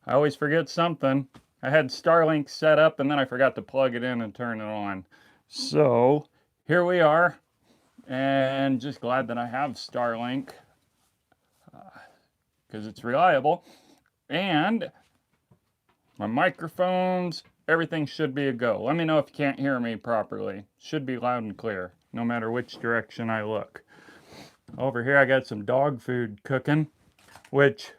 I always forget something. I had Starlink set up and then I forgot to plug it in and turn it on. So here we are, and just glad that I have Starlink because it's reliable. And my microphones, everything should be a go. Let me know if you can't hear me properly. Should be loud and clear, no matter which direction I look. Over here, I got some dog food cooking, which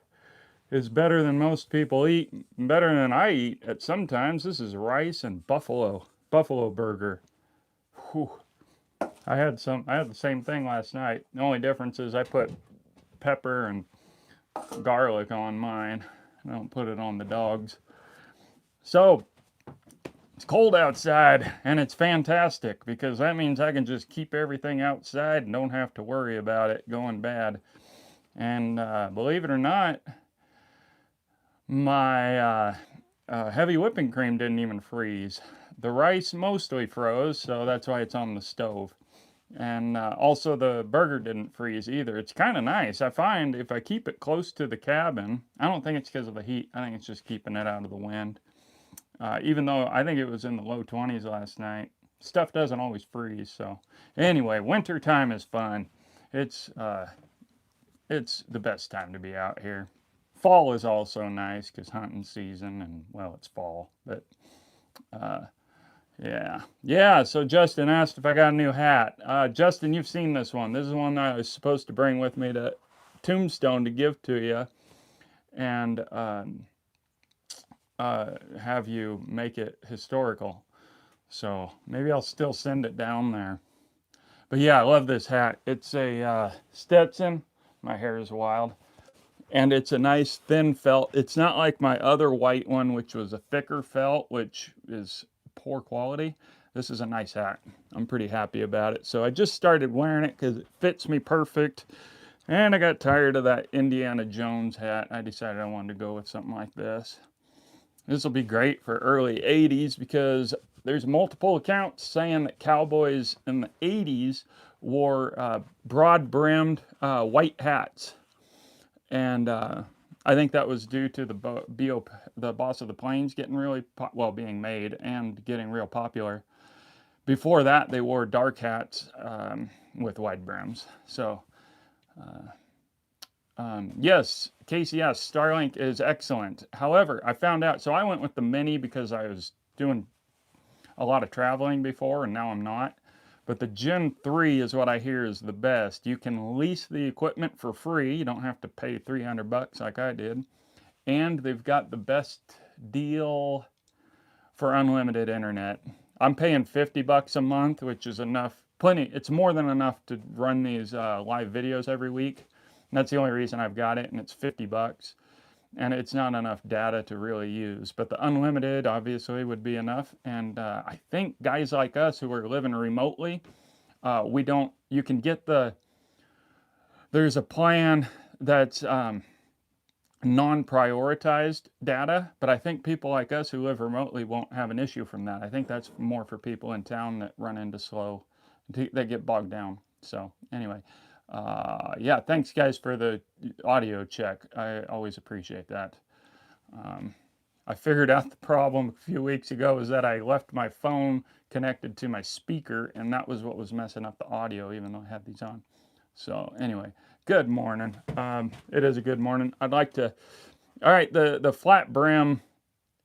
is better than most people eat, better than I eat at sometimes. This is rice and buffalo burger. Whew. I had the same thing last night. The only difference is I put pepper and garlic on mine. I don't put it on the dogs. So it's cold outside and it's fantastic because that means I can just keep everything outside and don't have to worry about it going bad. And believe it or not, my heavy whipping cream didn't even freeze. The rice mostly froze, so that's why it's on the stove. And also, the burger didn't freeze either. It's kind of nice. I find if I keep it close to the cabin, I don't think it's because of the heat. I think it's just keeping it out of the wind. Even though I think it was in the low 20s last night, stuff doesn't always freeze. So, anyway, winter time is fun. It's uh, it's the best time to be out here. Fall is also nice because hunting season and well, it's fall. But uh, yeah. So Justin asked if I got a new hat. Justin, you've seen this one. This is one that I was supposed to bring with me to Tombstone to give to you, and have you make it historical. So maybe I'll still send it down there. But yeah, I love this hat. It's a Stetson. My hair is wild. And it's a nice thin felt. It's not like my other white one, which was a thicker felt, which is poor quality. This is a nice hat. I'm pretty happy about it. So I just started wearing it because it fits me perfect. And I got tired of that Indiana Jones hat. I decided I wanted to go with something like this. This will be great for early 80s because there's multiple accounts saying that cowboys in the 80s wore broad brimmed white hats. And I think that was due to the Boss of the Plains getting really being made and getting real popular. Before that, they wore dark hats with wide brims. So yes, Casey, yes, Starlink is excellent. However, I found out, so I went with the Mini because I was doing a lot of traveling before and now I'm not. But the Gen 3 is what I hear is the best. You can lease the equipment for free. You don't have to pay 300 bucks like I did. And they've got the best deal for unlimited internet. I'm paying 50 bucks a month, which is enough, plenty. It's more than enough to run these live videos every week. And that's the only reason I've got it, and it's 50 bucks. And it's not enough data to really use. But the unlimited obviously would be enough. And I think guys like us who are living remotely, we don't, you can get there's a plan that's non-prioritized data, but I think people like us who live remotely won't have an issue from that. I think that's more for people in town that run into slow, that get bogged down. So anyway, yeah, thanks guys for the audio check. I always appreciate that. I figured out the problem a few weeks ago is that I left my phone connected to my speaker, and that was what was messing up the audio, even though I had these on. So anyway, good morning. It is a good morning. I'd like to. All right, the flat brim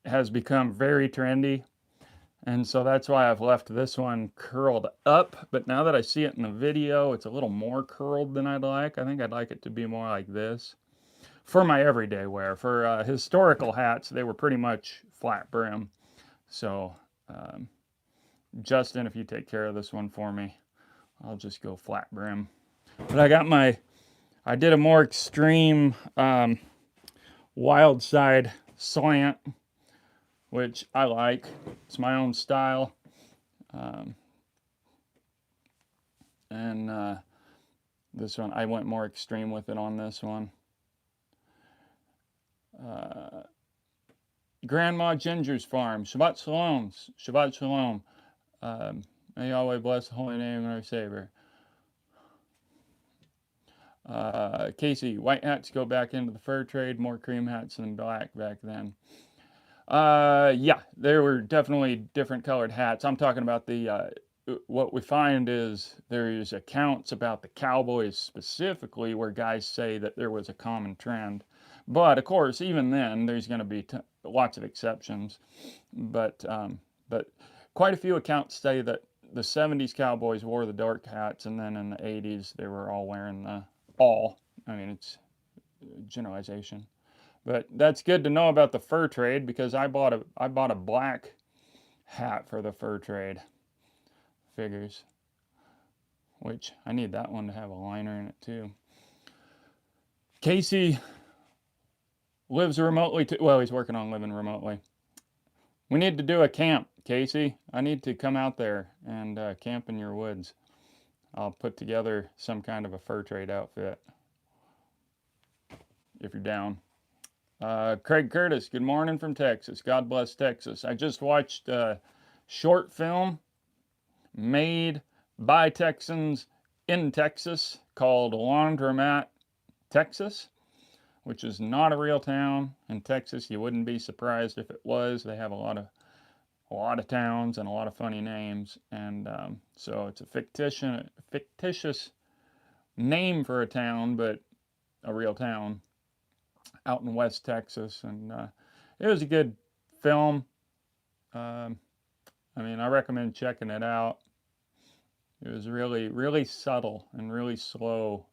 has become very trendy, and so that's why I've left this one curled up. But now that I see it in the video, it's a little more curled than I'd like. I think I'd like it to be more like this for my everyday wear. For historical hats, they were pretty much flat brim. So, um, Justin, if you take care of this one for me, I'll just go flat brim. But I did a more extreme wild side slant, which I like. It's my own style. Um, and this one, I went more extreme with it on this one. Uh, Grandma Ginger's Farm, Shabbat Shalom, Shabbat Shalom. May Yahweh bless the holy name of our Savior. Casey, white hats go back into the fur trade, more cream hats than black back then. Yeah, there were definitely different colored hats. I'm talking about what we find is there's accounts about the cowboys specifically where guys say that there was a common trend. But of course, even then, there's going to be lots of exceptions. But quite a few accounts say that the 70s cowboys wore the dark hats, and then in the 80s, they were all wearing I mean, it's generalization. But that's good to know about the fur trade because I bought a black hat for the fur trade. Figures, which I need that one to have a liner in it too. Casey lives remotely too. Well, he's working on living remotely. We need to do a camp, Casey. I need to come out there and camp in your woods. I'll put together some kind of a fur trade outfit if you're down. Craig Curtis, good morning from Texas. God bless Texas. I just watched a short film made by Texans in Texas called Laundromat, Texas, which is not a real town in Texas. You wouldn't be surprised if it was. They have a lot of towns and a lot of funny names, and so it's a fictitious name for a town, but a real town out in West Texas, and it was a good film. I mean, I recommend checking it out. It was really, really subtle and really slow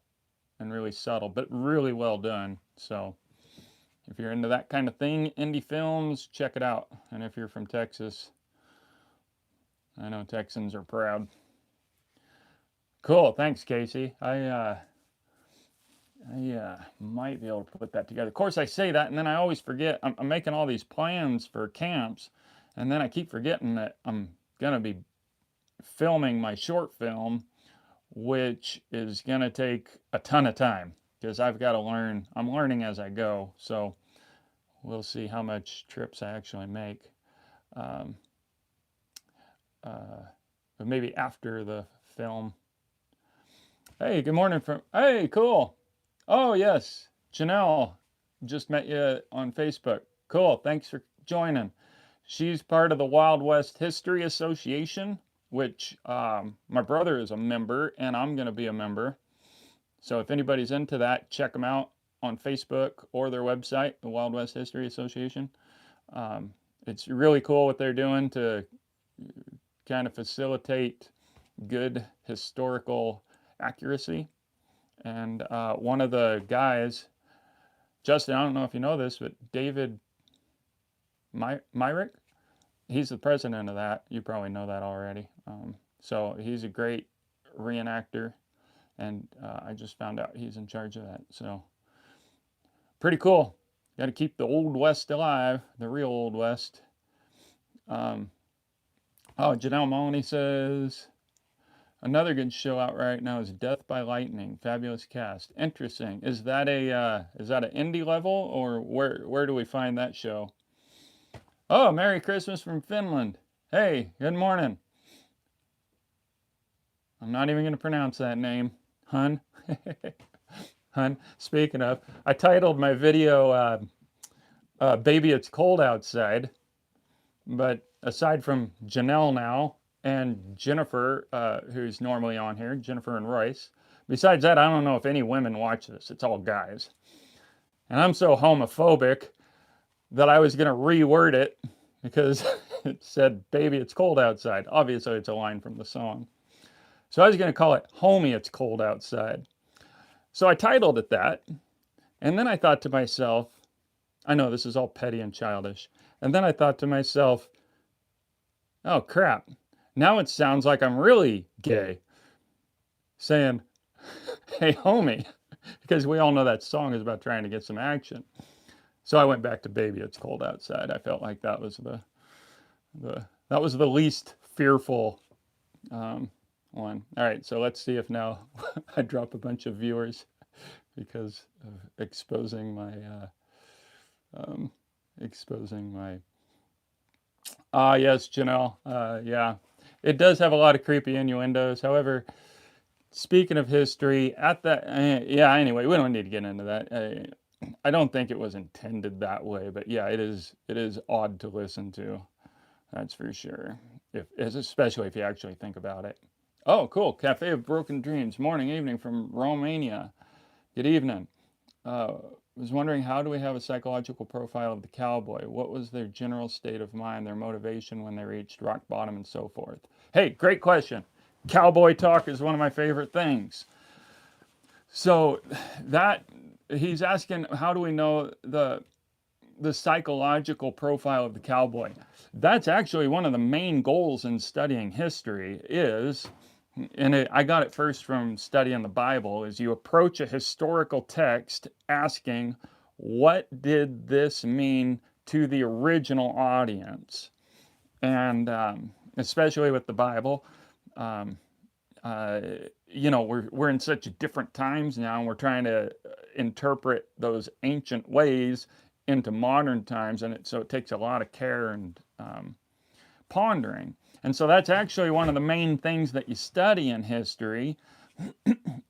and really subtle, but really well done. So if you're into that kind of thing, indie films, check it out. And if you're from Texas, I know Texans are proud. Cool, thanks, Casey. I might be able to put that together. Of course, I say that, and then I always forget. I'm making all these plans for camps, and then I keep forgetting that I'm gonna be filming my short film, which is gonna take a ton of time because I've got to learn. I'm learning as I go, so we'll see how much trips I actually make. Um, but maybe after the film. Hey, good morning from. Hey, cool. Oh yes, Janelle. Just met you on Facebook. Cool. Thanks for joining. She's part of the Wild West History Association, which my brother is a member, and I'm going to be a member. So if anybody's into that, check them out on Facebook or their website, the Wild West History Association. It's really cool what they're doing to kind of facilitate good historical accuracy. And one of the guys, Justin, I don't know if you know this, but David Myrick, he's the president of that. You probably know that already. So he's a great reenactor, and I just found out he's in charge of that. So pretty cool. Got to keep the Old West alive, the real Old West. Oh, Janelle Maloney says, another good show out right now is Death by Lightning. Fabulous cast. Interesting. Is that an indie level, or where do we find that show? Oh, Merry Christmas from Finland. Hey, good morning. I'm not even going to pronounce that name. Hun. Hun. Speaking of, I titled my video Baby It's Cold Outside. But aside from Janelle now and Jennifer, who's normally on here, Jennifer and Royce, besides that, I don't know if any women watch this. It's all guys. And I'm so homophobic that I was going to reword it because it said, Baby, it's cold outside. Obviously, it's a line from the song. So I was going to call it Homie, It's Cold Outside. So I titled it that. And then I thought to myself, I know this is all petty and childish. And then I thought to myself, oh crap, now it sounds like I'm really gay. Saying, hey homie, because we all know that song is about trying to get some action. So I went back to Baby It's Cold Outside. I felt like that was the least fearful one. All right, so let's see if now I drop a bunch of viewers because of exposing my yes, Janelle. Yeah, it does have a lot of creepy innuendos. However, Speaking of history, at that, yeah, anyway, we don't need to get into that. I don't think it was intended that way, but yeah, it is odd to listen to. That's for sure. Especially if you actually think about it. Oh, cool. Cafe of Broken Dreams. Morning, evening from Romania. Good evening. Was wondering, how do we have a psychological profile of the cowboy? What was their general state of mind, their motivation when they reached rock bottom, and so forth? Hey, great question. Cowboy talk is one of my favorite things. So that he's asking, how do we know the psychological profile of the cowboy? That's actually one of the main goals in studying history is, and I got it first from studying the Bible, is you approach a historical text asking, what did this mean to the original audience? And especially with the Bible, um, uh, we're in such different times now, and we're trying to interpret those ancient ways into modern times, and so it takes a lot of care and pondering. And so that's actually one of the main things that you study in history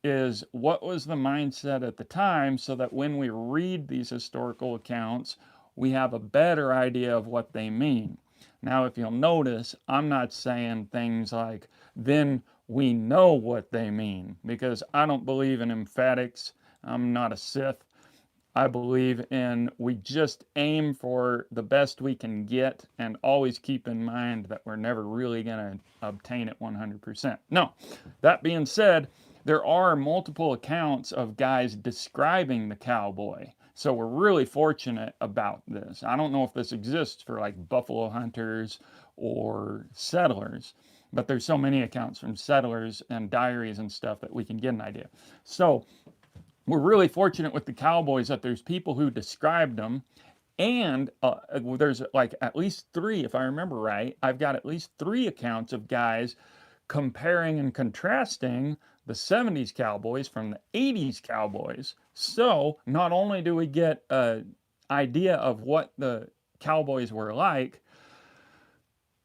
is what was the mindset at the time, so that when we read these historical accounts, we have a better idea of what they mean. Now, if you'll notice, I'm not saying things like, then we know what they mean, because I don't believe in emphatics. I'm not a Sith. I believe in we just aim for the best we can get and always keep in mind that we're never really going to obtain it 100%. No, that being said, there are multiple accounts of guys describing the cowboy. So we're really fortunate about this. I don't know if this exists for like buffalo hunters or settlers, but there's so many accounts from settlers and diaries and stuff that we can get an idea. So we're really fortunate with the cowboys that there's people who described them, and there's like at least three, if I remember right. I've got at least three accounts of guys comparing and contrasting the 70s cowboys from the 80s cowboys. So not only do we get an idea of what the cowboys were like,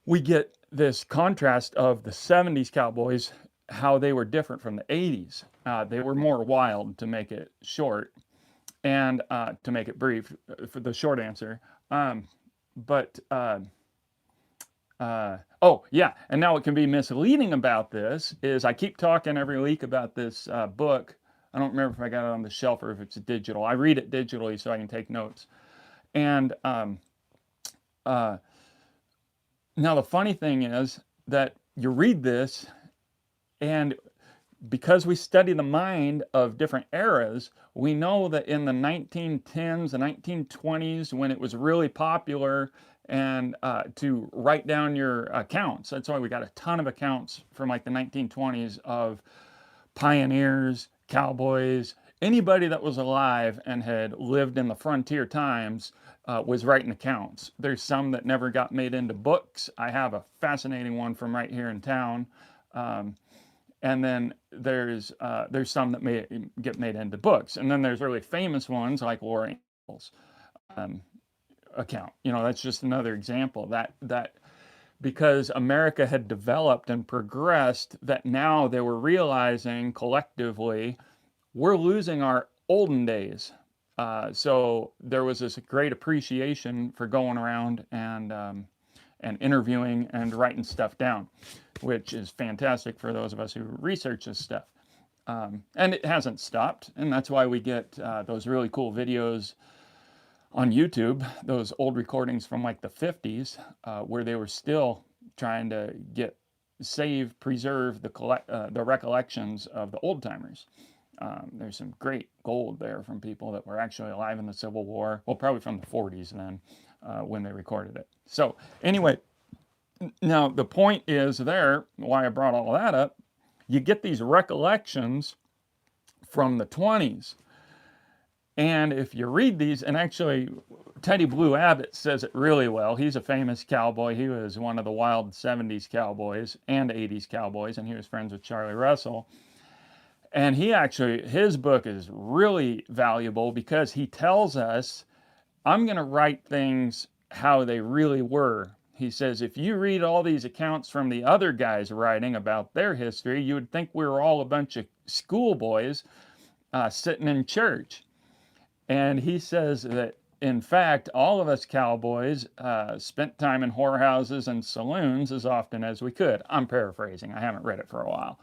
we get this contrast of the 70s cowboys, how they were different from the 80s. They were more wild, to make it short, and to make it brief, for the short answer. But oh, yeah, and now what can be misleading about this is I keep talking every week about this book. I don't remember if I got it on the shelf or if it's digital. I read it digitally so I can take notes. And uh, now the funny thing is that you read this, and because we study the mind of different eras, we know that in the 1910s, the 1920s, when it was really popular and to write down your accounts, that's why we got a ton of accounts from like the 1920s of pioneers, cowboys, anybody that was alive and had lived in the frontier times was writing accounts. There's some that never got made into books. I have a fascinating one from right here in town. And then there's some that may get made into books, and then there's really famous ones like Laura Ingalls account. That's just another example that because America had developed and progressed, that now they were realizing collectively we're losing our olden days. So there was this great appreciation for going around and interviewing and writing stuff down, which is fantastic for those of us who research this stuff. And it hasn't stopped, and that's why we get those really cool videos on YouTube, those old recordings from like the 50s, where they were still trying to preserve the recollections of the old timers. There's some great gold there from people that were actually alive in the Civil War. Well, probably from the 40s then, when they recorded it. So anyway, now the point is there, why I brought all that up, you get these recollections from the 20s. And if you read these, and actually Teddy Blue Abbott says it really well. He's a famous cowboy. He was one of the wild 70s cowboys and 80s cowboys, and he was friends with Charlie Russell. And his book is really valuable because he tells us, I'm going to write things how they really were. he says, if you read all these accounts from the other guys writing about their history, you would think we were all a bunch of schoolboys sitting in church. And he says that, in fact, all of us cowboys spent time in whorehouses and saloons as often as we could. I'm paraphrasing. I haven't read it for a while.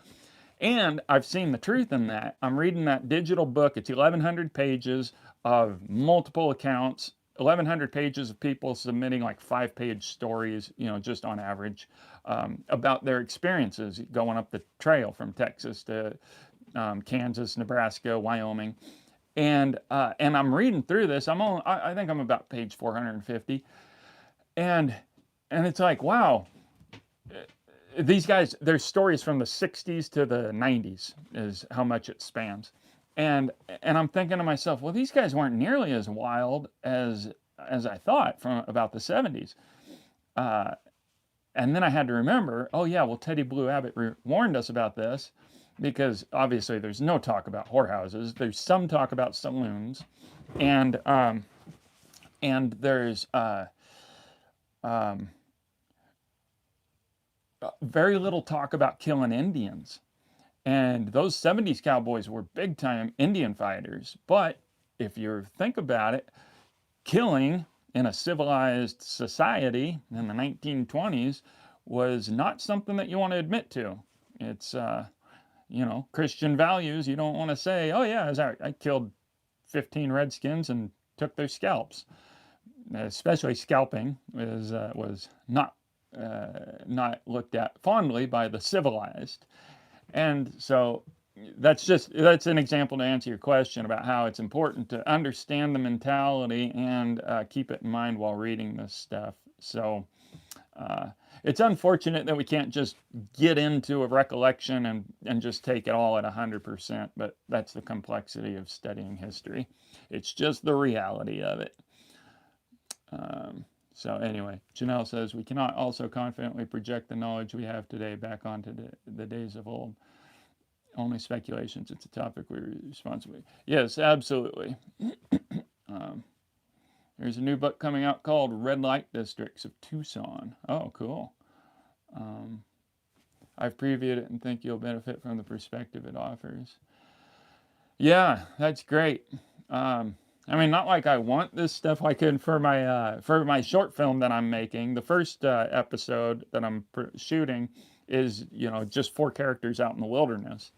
And I've seen the truth in that. I'm reading that digital book. It's 1,100 pages of multiple accounts, 1,100 pages of people submitting like 5-page stories, just on average, about their experiences going up the trail from Texas to Kansas, Nebraska, Wyoming. And I'm reading through this. I think I'm about page 450, and it's like, wow, these guys, there's stories from the 60s to the 90s is how much it spans. And I'm thinking to myself, well, these guys weren't nearly as wild as I thought from about the 70s. And then I had to remember, oh yeah, well, Teddy Blue Abbott warned us about this, because obviously there's no talk about whorehouses. There's some talk about saloons, and there's very little talk about killing Indians. And those 70s cowboys were big time Indian fighters. But if you think about it, killing in a civilized society in the 1920s was not something that you want to admit to. It's, Christian values. You don't want to say, oh, yeah, I killed 15 Redskins and took their scalps. Especially scalping was not looked at fondly by the civilized. And so that's an example to answer your question about how it's important to understand the mentality and keep it in mind while reading this stuff. So it's unfortunate that we can't just get into a recollection and just take it all at 100%, but that's the complexity of studying history. It's just the reality of it. So anyway, Janelle says, we cannot also confidently project the knowledge we have today back onto the days of old. Only speculations. It's a topic we responsibly. Yes, absolutely. There's a new book coming out called Red Light Districts of Tucson. Oh, cool. I've previewed it and think you'll benefit from the perspective it offers. Yeah, that's great. I mean, not like I want this stuff. I could for my short film that I'm making. The first episode that I'm shooting is just 4 characters out in the wilderness.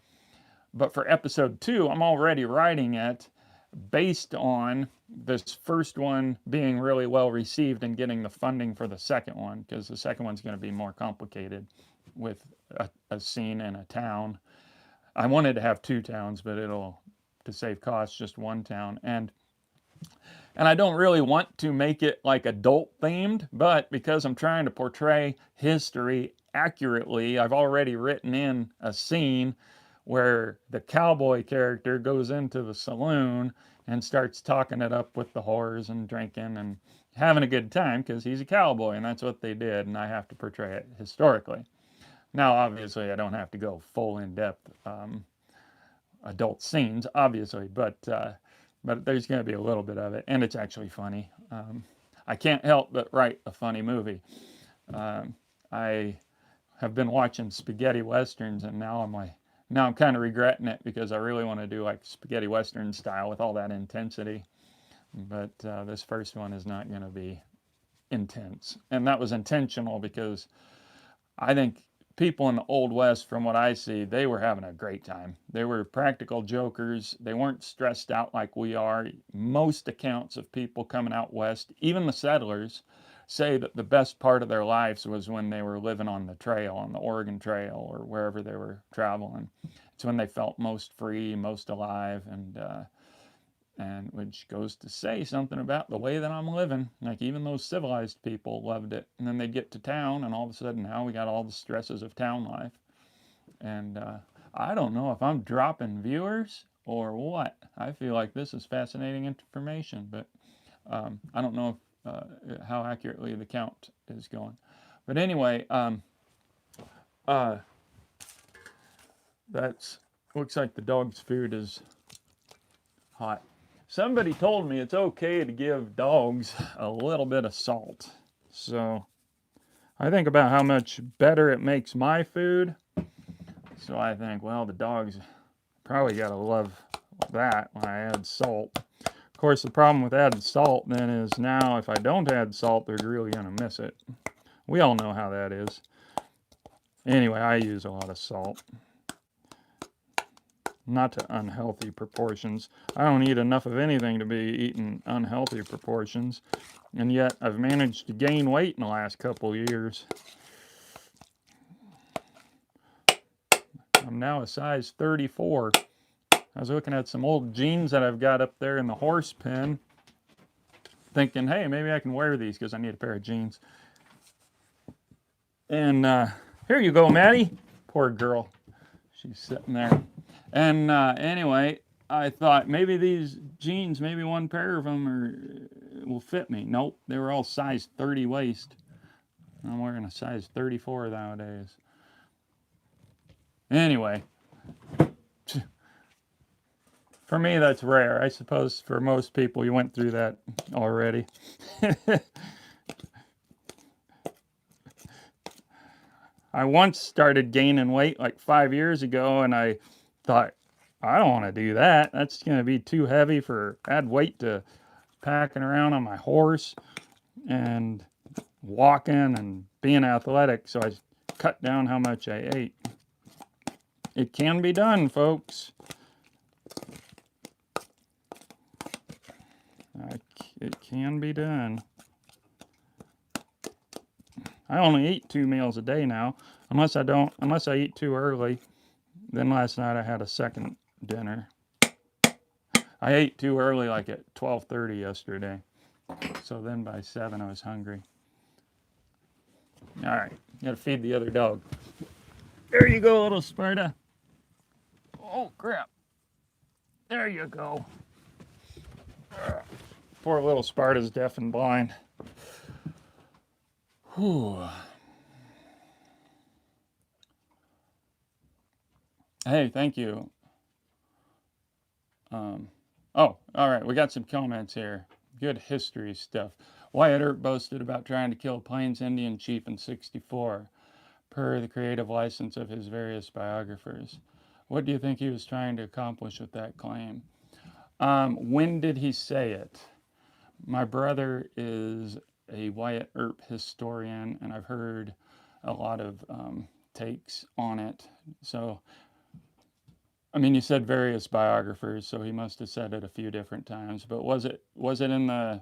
But for episode 2, I'm already writing it based on this first one being really well received and getting the funding for the second one, because the second one's going to be more complicated with a scene in a town. I wanted to have 2 towns, but to save costs, just 1 town. And I don't really want to make it like adult themed, but because I'm trying to portray history accurately, I've already written in a scene where the cowboy character goes into the saloon and starts talking it up with the whores and drinking and having a good time because he's a cowboy and that's what they did, and I have to portray it historically. Now, obviously, I don't have to go full in-depth adult scenes, obviously, but there's going to be a little bit of it, and it's actually funny. I can't help but write a funny movie. I have been watching spaghetti westerns, and now I'm kind of regretting it because I really want to do like spaghetti western style with all that intensity. But this first one is not going to be intense, and that was intentional because I think people in the Old West, from what I see, they were having a great time. They were practical jokers. They weren't stressed out like we are. Most accounts of people coming out west, even the settlers, say that the best part of their lives was when they were living on the trail, on the Oregon Trail or wherever they were traveling. It's when they felt most free, most alive, and which goes to say something about the way that I'm living. Like, even those civilized people loved it. And then they get to town, and all of a sudden now we got all the stresses of town life. And I don't know if I'm dropping viewers or what. I feel like this is fascinating information, but I don't know how accurately the count is going. But anyway, that's looks like the dog's food is hot. Somebody told me it's okay to give dogs a little bit of salt. So I think about how much better it makes my food. So I think, well, the dogs probably got to love that when I add salt. Of course, the problem with adding salt then is now if I don't add salt, they're really going to miss it. We all know how that is. Anyway, I use a lot of salt. Not to unhealthy proportions. I don't eat enough of anything to be eating unhealthy proportions. And yet I've managed to gain weight in the last couple of years. I'm now a size 34. I was looking at some old jeans that I've got up there in the horse pen, thinking, hey, maybe I can wear these because I need a pair of jeans. And here you go, Maddie. Poor girl. She's sitting there. And anyway, I thought maybe these jeans, maybe one pair of them will fit me. Nope, they were all size 30 waist. I'm wearing a size 34 nowadays. Anyway, for me, that's rare. I suppose for most people, you went through that already. I once started gaining weight like 5 years ago, and I thought, I don't want to do that. That's going to be too heavy for add weight to packing around on my horse and walking and being athletic. So I cut down how much I ate. It can be done, folks. It can be done. I only eat 2 meals a day now, unless I eat too early. Then last night I had a second dinner. I ate too early, like at 12:30 yesterday. So then by 7 I was hungry. All right, gotta feed the other dog. There you go, little Sparta. Oh crap. There you go. Poor little Sparta's deaf and blind. Whew. Hey, thank you. Oh, all right, we got some comments here. Good history stuff. Wyatt Earp boasted about trying to kill Plains Indian chief in '64, per the creative license of his various biographers. What do you think he was trying to accomplish with that claim? When did he say it? My brother is a Wyatt Earp historian, and I've heard a lot of takes on it. So, I mean, you said various biographers, so he must have said it a few different times. But was it in the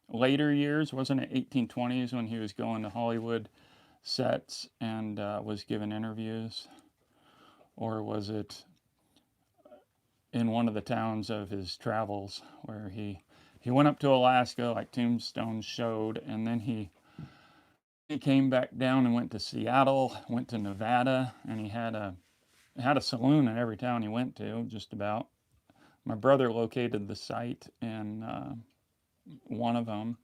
later years? Wasn't it 1820s when he was going to Hollywood sets and was giving interviews? Or was it in one of the towns of his travels where he went up to Alaska, like Tombstone showed, and then he came back down and went to Seattle, went to Nevada, and he had a saloon in every town he went to, just about. My brother located the site in one of them,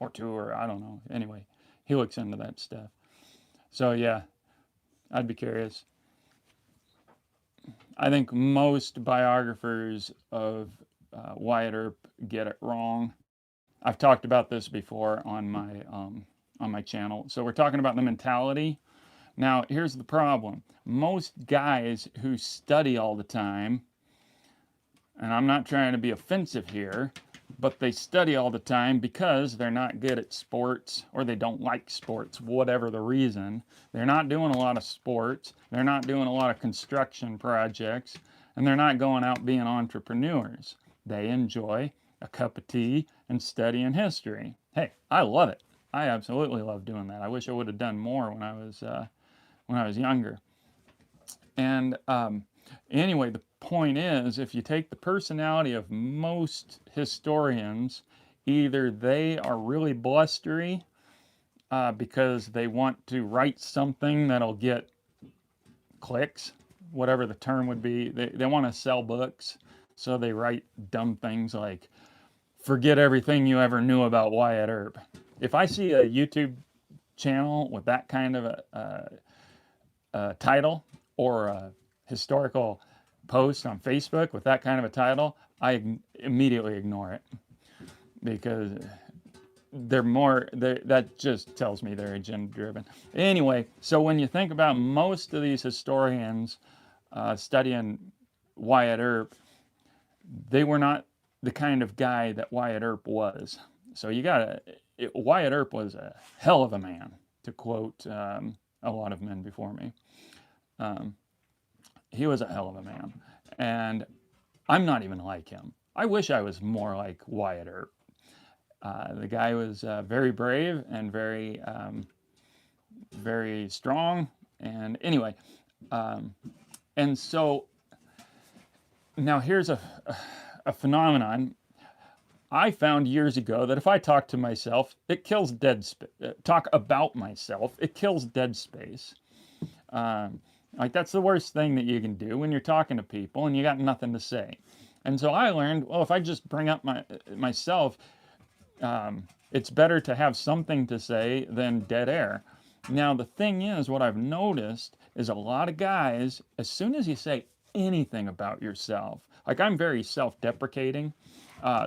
or two, or I don't know. Anyway, he looks into that stuff. So yeah, I'd be curious. I think most biographers of Wyatt Earp get it wrong. I've talked about this before on my channel. So we're talking about the mentality. Now, here's the problem. Most guys who study all the time, and I'm not trying to be offensive here, but they study all the time because they're not good at sports or they don't like sports, whatever the reason. They're not doing a lot of sports. They're not doing a lot of construction projects, and they're not going out being entrepreneurs. They enjoy a cup of tea and studying history. Hey, I love it. I absolutely love doing that. I wish I would have done more when I was younger. And anyway, the point is, if you take the personality of most historians, either they are really blustery because they want to write something that'll get clicks, whatever the term would be. They want to sell books, so they write dumb things like, forget everything you ever knew about Wyatt Earp. If I see a YouTube channel with that kind of a title, or a historical post on Facebook with that kind of a title, I immediately ignore it, because that just tells me they're agenda driven. Anyway, so when you think about most of these historians studying Wyatt Earp, they were not the kind of guy that Wyatt Earp was. So Wyatt Earp was a hell of a man, to quote a lot of men before me. He was a hell of a man. And I'm not even like him. I wish I was more like Wyatt Earp. The guy was very brave and very strong. And anyway, and so now here's a phenomenon. I found years ago that if I talk to myself, it kills talk about myself, it kills dead space. Like that's the worst thing that you can do when you're talking to people and you got nothing to say. And so I learned, well, if I just bring up myself, it's better to have something to say than dead air. Now, the thing is, what I've noticed is a lot of guys, as soon as you say anything about yourself, like I'm very self-deprecating.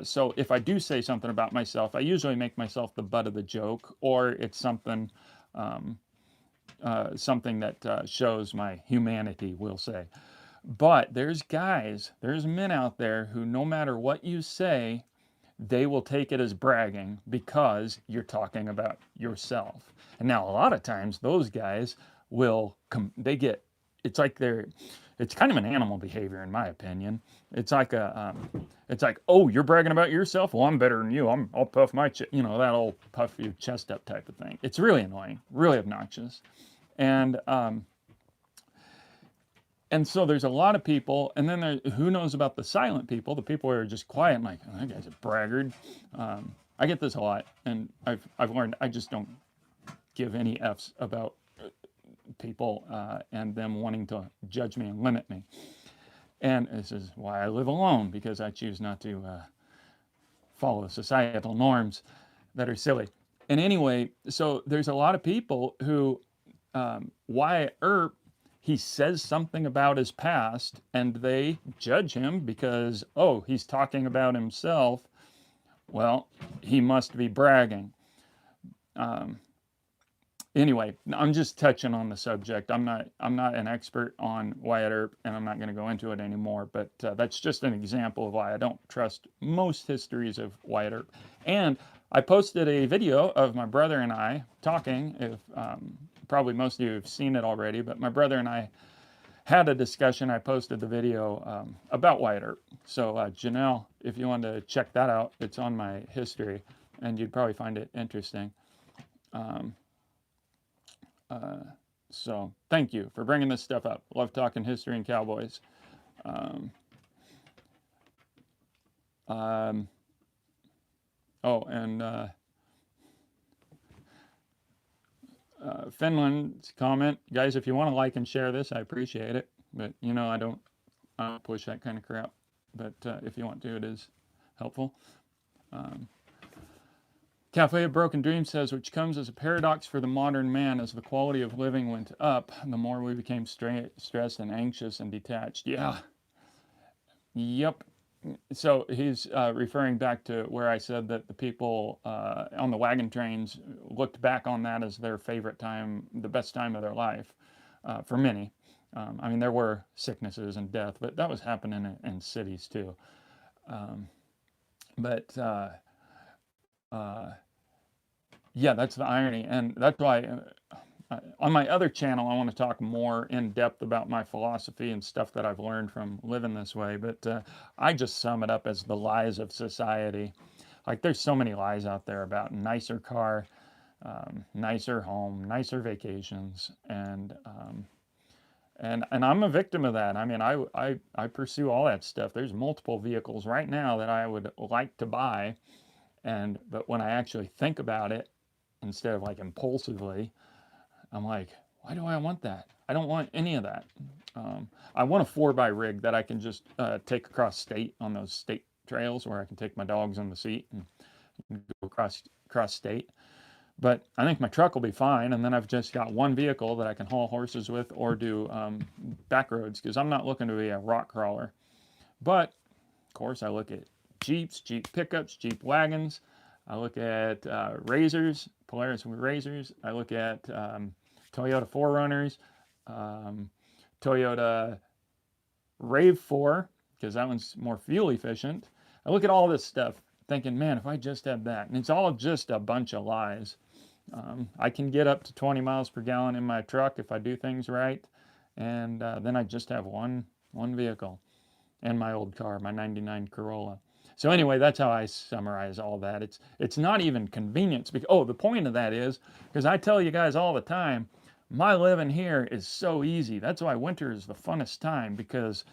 So if I do say something about myself, I usually make myself the butt of the joke, or it's something that shows my humanity, we'll say. But there's men out there who no matter what you say, they will take it as bragging because you're talking about yourself. And now a lot of times those guys it's like it's kind of an animal behavior in my opinion. It's like oh, you're bragging about yourself. Well, I'm better than you. I'll puff my chest, that old puff your chest up type of thing. It's really annoying, really obnoxious. And so there's a lot of people, and then who knows about the silent people, the people who are just quiet and like, oh, that guy's a braggart. I get this a lot, and I've learned I just don't give any F's about people and them wanting to judge me and limit me. And this is why I live alone, because I choose not to follow societal norms that are silly. And anyway, so there's a lot of people who, Wyatt Earp, he says something about his past and they judge him because, oh, he's talking about himself. Well, he must be bragging. Anyway, I'm just touching on the subject. I'm not an expert on Wyatt Earp, and I'm not going to go into it anymore. But that's just an example of why I don't trust most histories of Wyatt Earp. And I posted a video of my brother and I talking. If probably most of you have seen it already, but my brother and I had a discussion. I posted the video about Wyatt Earp. So Janelle, if you want to check that out, it's on my history, and you'd probably find it interesting. So thank you for bringing this stuff up. Love talking history and cowboys. Oh, and Finland's comment, guys, if you want to like and share this, I appreciate it. But I don't push that kind of crap. But if you want to, it is helpful. Cafe of Broken Dreams says, which comes as a paradox for the modern man as the quality of living went up, the more we became stressed and anxious and detached. Yeah. Yep. So he's referring back to where I said that the people on the wagon trains looked back on that as their favorite time, the best time of their life, for many. I mean, there were sicknesses and death, but that was happening in cities too. Yeah, that's the irony, and that's why on my other channel I want to talk more in depth about my philosophy and stuff that I've learned from living this way, but I just sum it up as the lies of society. Like there's so many lies out there about nicer car, nicer home, nicer vacations, and I'm a victim of that. I mean, I pursue all that stuff. There's multiple vehicles right now that I would like to buy, but when I actually think about it, instead of like impulsively, I'm like, why do I want that? I don't want any of that. I want a 4x rig that I can just take across state on those state trails where I can take my dogs on the seat and go across state. But I think my truck will be fine, and then I've just got one vehicle that I can haul horses with or do back roads, because I'm not looking to be a rock crawler. But, of course, I look at Jeeps, Jeep pickups, Jeep wagons. I look at Razors, Polaris Razors. I look at Toyota 4Runners, um, Toyota RAV4, because that one's more fuel efficient. I look at all this stuff thinking, man, if I just had that. And it's all just a bunch of lies. I can get up to 20 miles per gallon in my truck if I do things right. And then I just have one vehicle and my old car, my 99 Corolla. So anyway, that's how I summarize all that. It's not even convenience. Because, oh, the point of that is, because I tell you guys all the time, my living here is so easy. That's why winter is the funnest time, because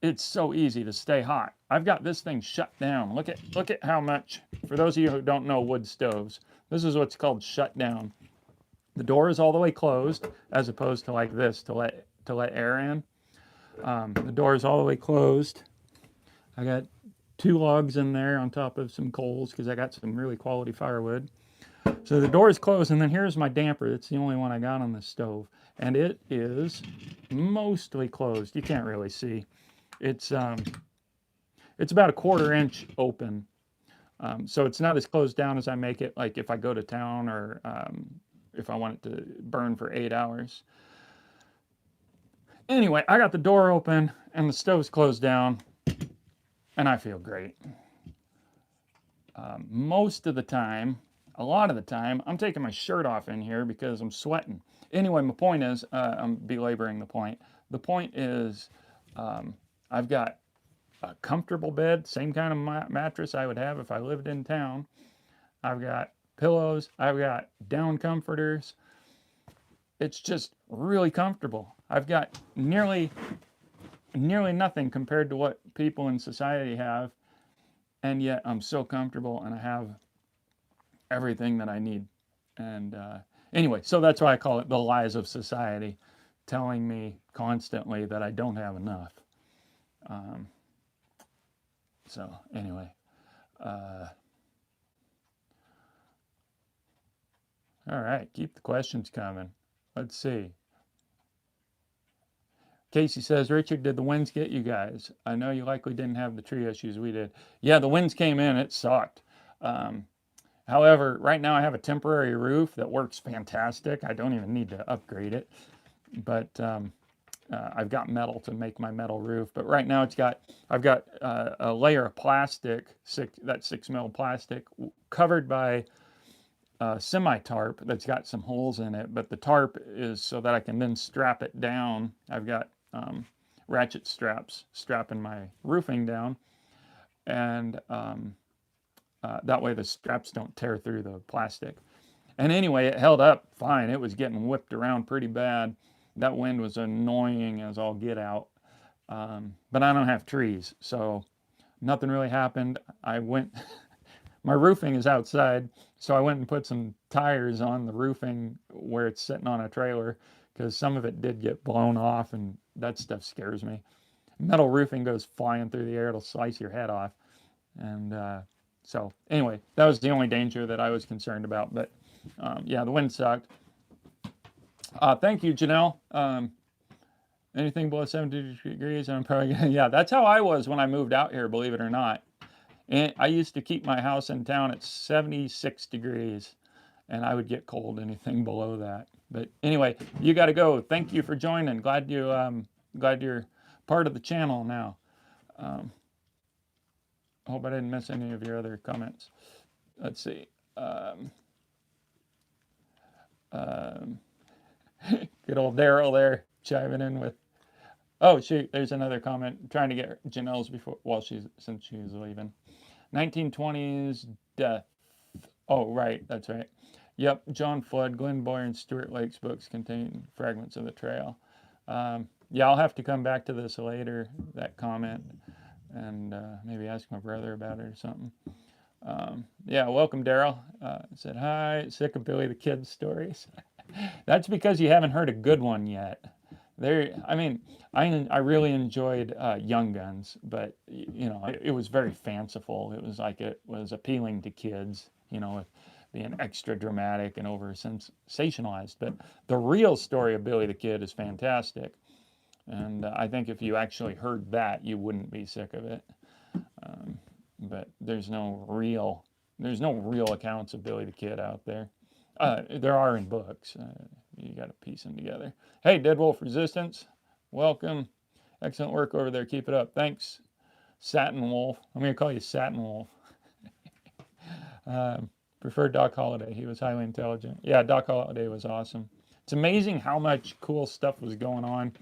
it's so easy to stay hot. I've got this thing shut down. Look at how much. For those of you who don't know wood stoves, this is what's called shut down. The door is all the way closed, as opposed to like this to let air in. The door is all the way closed. I got 2 logs in there on top of some coals because I got some really quality firewood. So the door is closed, and then here's my damper. It's the only one I got on the stove, and it is mostly closed. You can't really see. It's about a 1/4 inch open, so it's not as closed down as I make it. Like if I go to town or if I want it to burn for 8 hours. Anyway, I got the door open and the stove's closed down, and I feel great. Most of the time, a lot of the time, I'm taking my shirt off in here because I'm sweating. Anyway, my point is, I'm belaboring the point. The point is, I've got a comfortable bed, same kind of mattress I would have if I lived in town. I've got pillows, I've got down comforters. It's just really comfortable. I've got nearly nothing compared to what people in society have, and yet I'm so comfortable and I have everything that I need. And anyway, so that's why I call it the lies of society, telling me constantly that I don't have enough. So anyway, all right, keep the questions coming. Let's see. Casey says, Richard, did the winds get you guys? I know you likely didn't have the tree issues we did. Yeah, the winds came in. It sucked. However, right now I have a temporary roof that works fantastic. I don't even need to upgrade it. But I've got metal to make my metal roof. But right now I've got a layer of plastic, 6 mil plastic, covered by semi-tarp that's got some holes in it. But the tarp is so that I can then strap it down. I've got ratchet straps strapping my roofing down, and that way the straps don't tear through the plastic. And anyway, it held up fine. It was getting whipped around pretty bad. That wind was annoying as all get out. But I don't have trees, so nothing really happened. I went, my roofing is outside, so I went and put some tires on the roofing where it's sitting on a trailer, because some of it did get blown off, and that stuff scares me. Metal roofing goes flying through the air, it'll slice your head off. And so anyway, that was the only danger that I was concerned about. But yeah, the wind sucked. Thank you, Janelle. Anything below 70 degrees, I'm probably gonna, yeah, that's how I was when I moved out here, believe it or not. And I used to keep my house in town at 76 degrees, and I would get cold anything below that. But anyway, you got to go. Thank you for joining. Glad you're part of the channel now. Hope I didn't miss any of your other comments. Let's see. Good old Daryl there chiming in with, oh shoot, there's another comment. I'm trying to get Janelle's before, well, since she's leaving. 1920s death. Oh, right, that's right. Yep, John Flood, Glenn Boyer, and Stuart Lake's books contain fragments of the trail. Yeah, I'll have to come back to this later, that comment, and maybe ask my brother about it or something. Yeah, welcome, Daryl. Said, hi, sick of Billy the Kid stories. That's because you haven't heard a good one yet. I mean, I really enjoyed Young Guns, but you know, it was very fanciful. It was like it was appealing to kids, you know, with being extra dramatic and over sensationalized. But the real story of Billy the Kid is fantastic, and I think if you actually heard that, you wouldn't be sick of it. But there's no real there's no real accounts of Billy the Kid out there. There are in books. You got to piece them together. Hey, Dead Wolf Resistance, welcome. Excellent work over there. Keep it up. Thanks, Satin Wolf. I'm going to call you Satin Wolf. Preferred Doc Holliday. He was highly intelligent. Yeah, Doc Holliday was awesome. It's amazing how much cool stuff was going on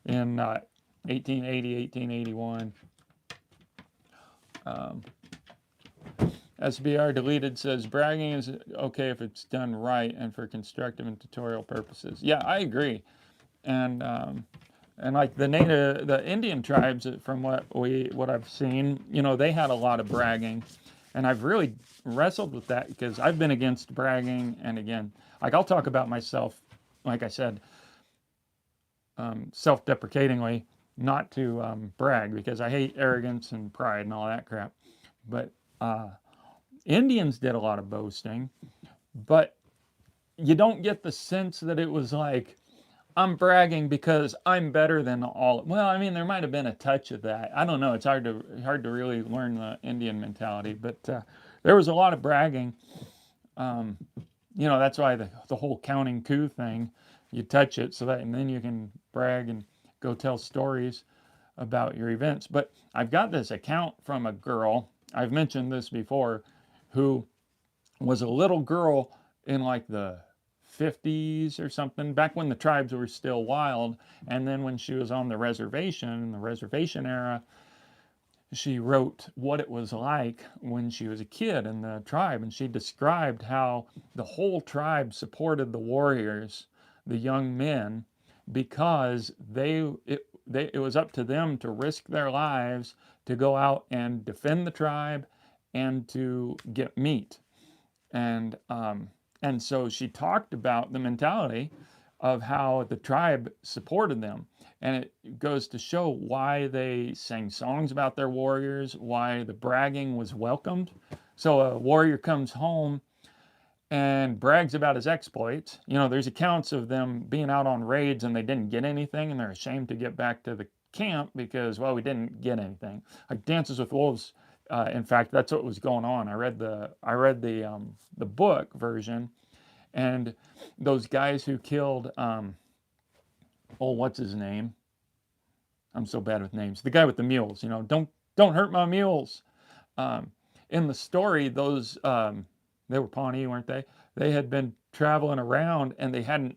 in 1880, 1881. SBR deleted says bragging is okay if it's done right and for constructive and tutorial purposes. Yeah, I agree. And like the Indian tribes, from what I've seen, you know, they had a lot of bragging, and I've really wrestled with that because I've been against bragging. And again, like I'll talk about myself, like I said, self-deprecatingly, not to brag because I hate arrogance and pride and all that crap. But Indians did a lot of boasting, but you don't get the sense that it was like, I'm bragging because I'm better than all. Well, I mean, there might have been a touch of that. I don't know. It's hard to really learn the Indian mentality, but there was a lot of bragging. You know, that's why the whole counting coup thing, you touch it so that, and then you can brag and go tell stories about your events. But I've got this account from a girl, I've mentioned this before, who was a little girl in like the 50s or something, back when the tribes were still wild. And then when she was on the reservation, in the reservation era, she wrote what it was like when she was a kid in the tribe. And she described how the whole tribe supported the warriors, the young men, because it was up to them to risk their lives to go out and defend the tribe and to get meat. And so she talked about the mentality of how the tribe supported them. And it goes to show why they sang songs about their warriors, why the bragging was welcomed. So a warrior comes home and brags about his exploits. You know, there's accounts of them being out on raids and they didn't get anything, and they're ashamed to get back to the camp because, well, we didn't get anything. Like Dances with Wolves, in fact, that's what was going on. I read the book version, and those guys who killed what's his name? I'm so bad with names. The guy with the mules. You know, don't hurt my mules. In the story, those they were Pawnee, weren't they? They had been traveling around, and didn't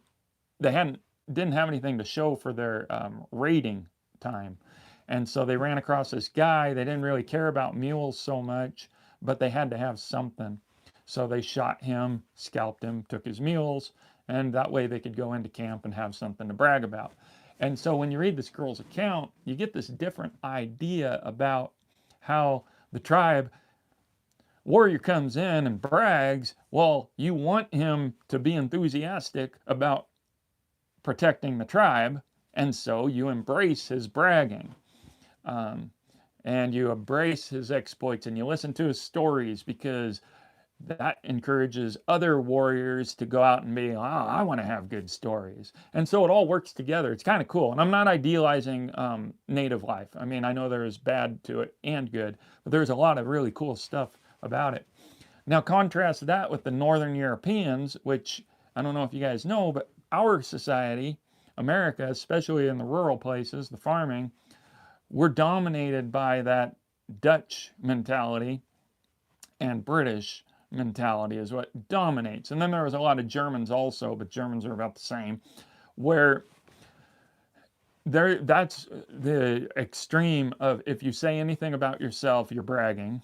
have anything to show for their raiding time. And so they ran across this guy. They didn't really care about mules so much, but they had to have something. So they shot him, scalped him, took his mules, and that way they could go into camp and have something to brag about. And so when you read this girl's account, you get this different idea about how the tribe warrior comes in and brags. Well, you want him to be enthusiastic about protecting the tribe, and so you embrace his bragging. And you embrace his exploits and you listen to his stories because that encourages other warriors to go out and be, oh, I want to have good stories. And so it all works together. It's kind of cool. And I'm not idealizing native life. I mean, I know there's bad to it and good, but there's a lot of really cool stuff about it. Now, contrast that with the Northern Europeans, which I don't know if you guys know, but our society, America, especially in the rural places, the farming, we're dominated by that Dutch mentality, and British mentality is what dominates. And then there was a lot of Germans also, but Germans are about the same, where that's the extreme of, if you say anything about yourself, you're bragging.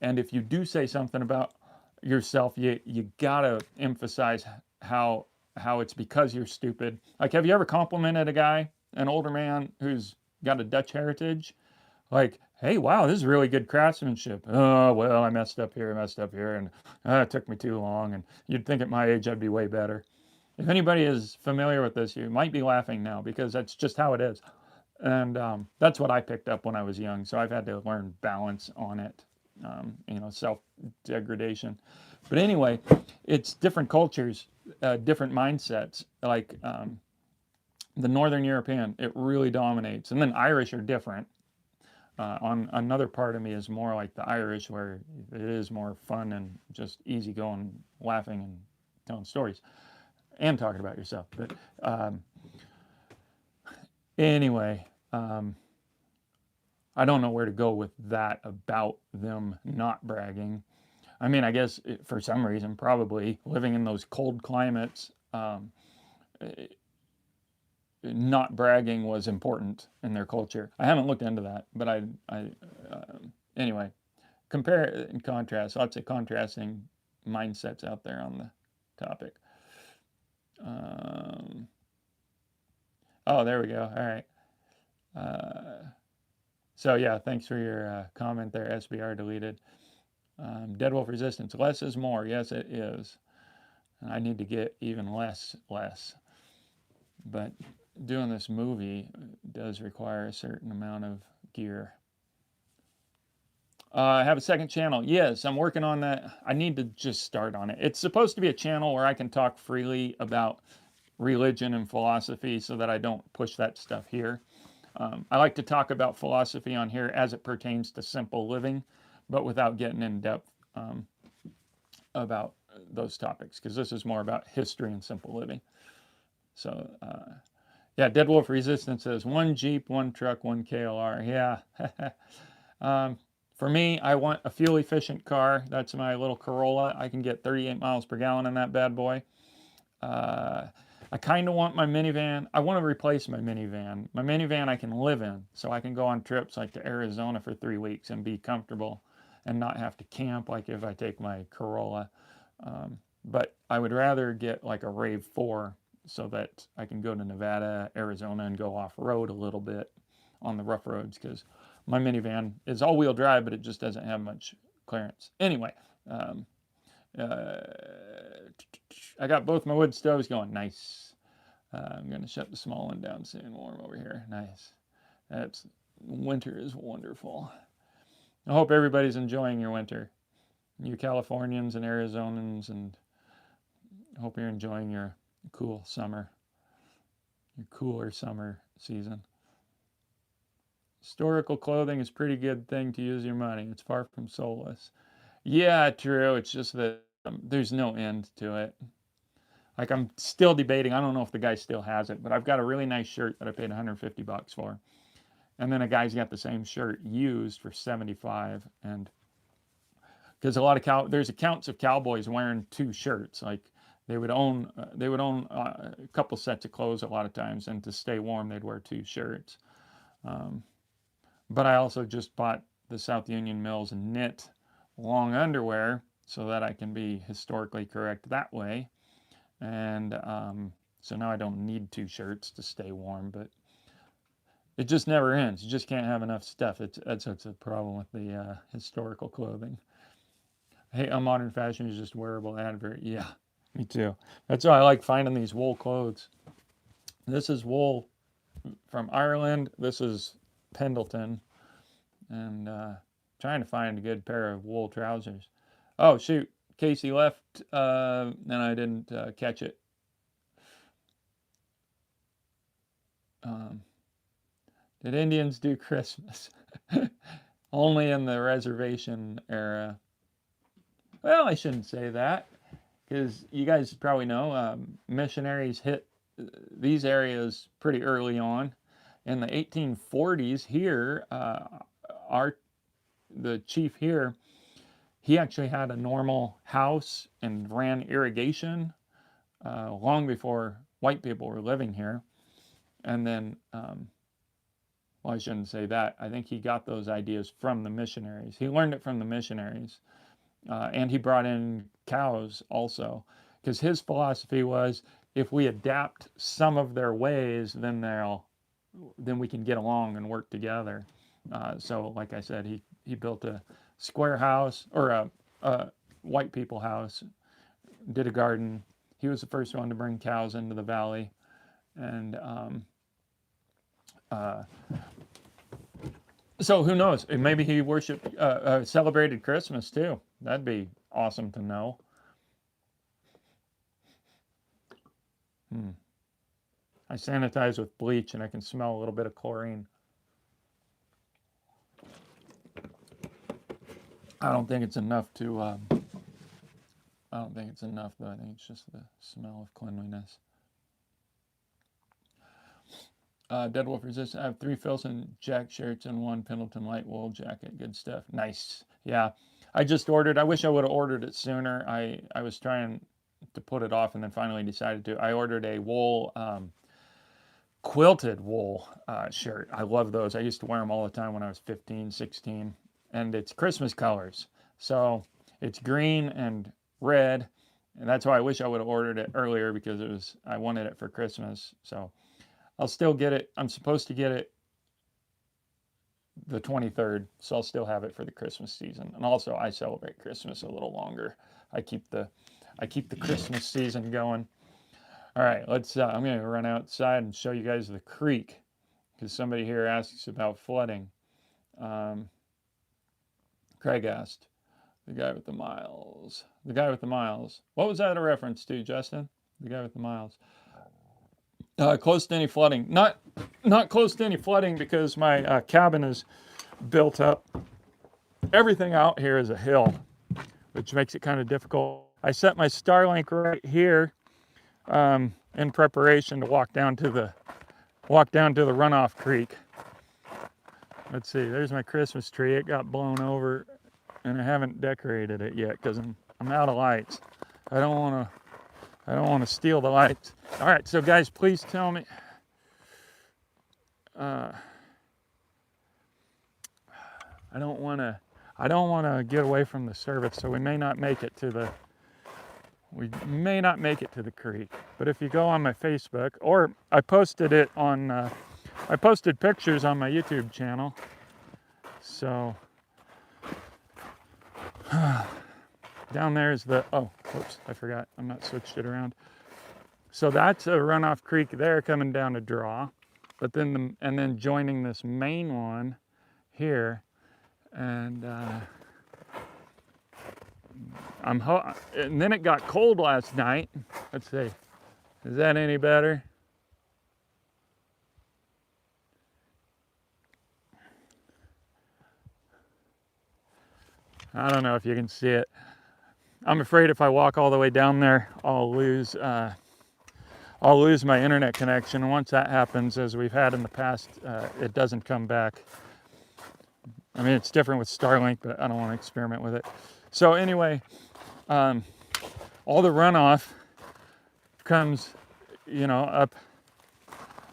And if you do say something about yourself, you gotta emphasize how it's because you're stupid. Like, have you ever complimented a guy, an older man who's got a Dutch heritage? Like, hey, wow, this is really good craftsmanship. Oh, well, I messed up here, and it took me too long. And you'd think at my age I'd be way better. If anybody is familiar with this, you might be laughing now because that's just how it is. And that's what I picked up when I was young. So I've had to learn balance on it, self-degradation. But anyway, it's different cultures, different mindsets. Like the Northern European, it really dominates. And then Irish are different. On another part of me is more like the Irish, where it is more fun and just easy going, laughing and telling stories and talking about yourself. But anyway, I don't know where to go with that about them not bragging. I mean, I guess for some reason, probably living in those cold climates, not bragging was important in their culture. I haven't looked into that, but anyway, compare and contrast. Lots of contrasting mindsets out there on the topic. Oh, there we go. All right. So yeah, thanks for your comment there. SBR deleted. Dead Wolf Resistance. Less is more. Yes, it is. I need to get even less. But doing this movie does require a certain amount of gear. I have a second channel. Yes, I'm working on that. I need to just start on it. It's supposed to be a channel where I can talk freely about religion and philosophy so that I don't push that stuff here. I like to talk about philosophy on here as it pertains to simple living, but without getting in depth about those topics, because this is more about history and simple living. So, yeah, Dead Wolf Resistance says 1 Jeep, 1 truck, 1 KLR. Yeah. For me, I want a fuel efficient car. That's my little Corolla. I can get 38 miles per gallon in that bad boy. I kind of want my minivan. I want to replace my minivan. My minivan I can live in, so I can go on trips like to Arizona for 3 weeks and be comfortable and not have to camp like if I take my Corolla. But I would rather get like a RAV4 so that I can go to Nevada, Arizona, and go off-road a little bit on the rough roads, because my minivan is all-wheel drive, but it just doesn't have much clearance. Anyway, I got both my wood stoves going. Nice. I'm going to shut the small one down so it's warm over here. Nice. Winter is wonderful. I hope everybody's enjoying your winter. You Californians and Arizonans, and I hope you're enjoying your cool summer, your cooler summer season. Historical clothing is a pretty good thing to use your money. It's far from soulless. Yeah, true. It's just that there's no end to it. Like, I'm still debating. I don't know if the guy still has it, but I've got a really nice shirt that I paid 150 bucks for. And then a guy's got the same shirt used for 75. And because a lot of there's accounts of cowboys wearing 2 shirts. Like, they would own a couple sets of clothes a lot of times, and to stay warm, they'd wear 2 shirts. But I also just bought the South Union Mills knit long underwear so that I can be historically correct that way. And so now I don't need 2 shirts to stay warm, but it just never ends. You just can't have enough stuff. That's a problem with the historical clothing. Hey, a modern fashion is just wearable advert. Yeah, me too. That's why I like finding these wool clothes. This is wool from Ireland. This is Pendleton. And trying to find a good pair of wool trousers. Oh, shoot. Casey left, and I didn't catch it. Did Indians do Christmas? Only in the reservation era. Well, I shouldn't say that, because you guys probably know missionaries hit these areas pretty early on. In the 1840s, here, the chief here, he actually had a normal house and ran irrigation long before white people were living here. And then, well, I shouldn't say that. I think he got those ideas from the missionaries. He learned it from the missionaries. And he brought in cows also, because his philosophy was, if we adapt some of their ways, then we can get along and work together. So, like I said, he built a square house, or a white people house, did a garden. He was the first one to bring cows into the valley, and so who knows? Maybe he worshipped, celebrated Christmas too. That'd be awesome to know. I sanitize with bleach, and I can smell a little bit of chlorine. I don't think it's enough to, I don't think it's enough, though. I think it's just the smell of cleanliness. Dead Wolf Resistance. I have 3 Filson Jack shirts and 1 Pendleton light wool jacket. Good stuff. Nice. Yeah. I just ordered. I wish I would have ordered it sooner. I was trying to put it off and then finally decided to. I ordered a wool, quilted wool shirt. I love those. I used to wear them all the time when I was 15, 16. And it's Christmas colors. So it's green and red. And that's why I wish I would have ordered it earlier because I wanted it for Christmas. So I'll still get it. I'm supposed to get it the 23rd, so I'll still have it for the Christmas season. And also, I celebrate Christmas a little longer. I keep the Christmas season going. All right, let's. I'm going to run outside and show you guys the creek because somebody here asks about flooding. Craig asked, the guy with the miles. The guy with the miles. What was that a reference to, Justin? The guy with the miles. Close to any flooding. Not close to any flooding because my cabin is built up. Everything out here is a hill, which makes it kind of difficult. I set my Starlink right here in preparation to walk down to the runoff creek. Let's see. There's my Christmas tree. It got blown over, and I haven't decorated it yet because I'm out of lights. I don't want to steal the lights. All right, so guys, please tell me. I don't want to get away from the service, so we may not make it to the creek. But if you go on my Facebook, or I posted it on, I posted pictures on my YouTube channel. So down there is the, oh, oops, I forgot. I'm not switched it around. So that's a runoff creek there coming down to draw, but then and then joining this main one here, and and then it got cold last night. Let's see, is that any better? I don't know if you can see it. I'm afraid if I walk all the way down there, I'll lose my internet connection. And once that happens, as we've had in the past, it doesn't come back. I mean, it's different with Starlink, but I don't want to experiment with it. So anyway, all the runoff comes,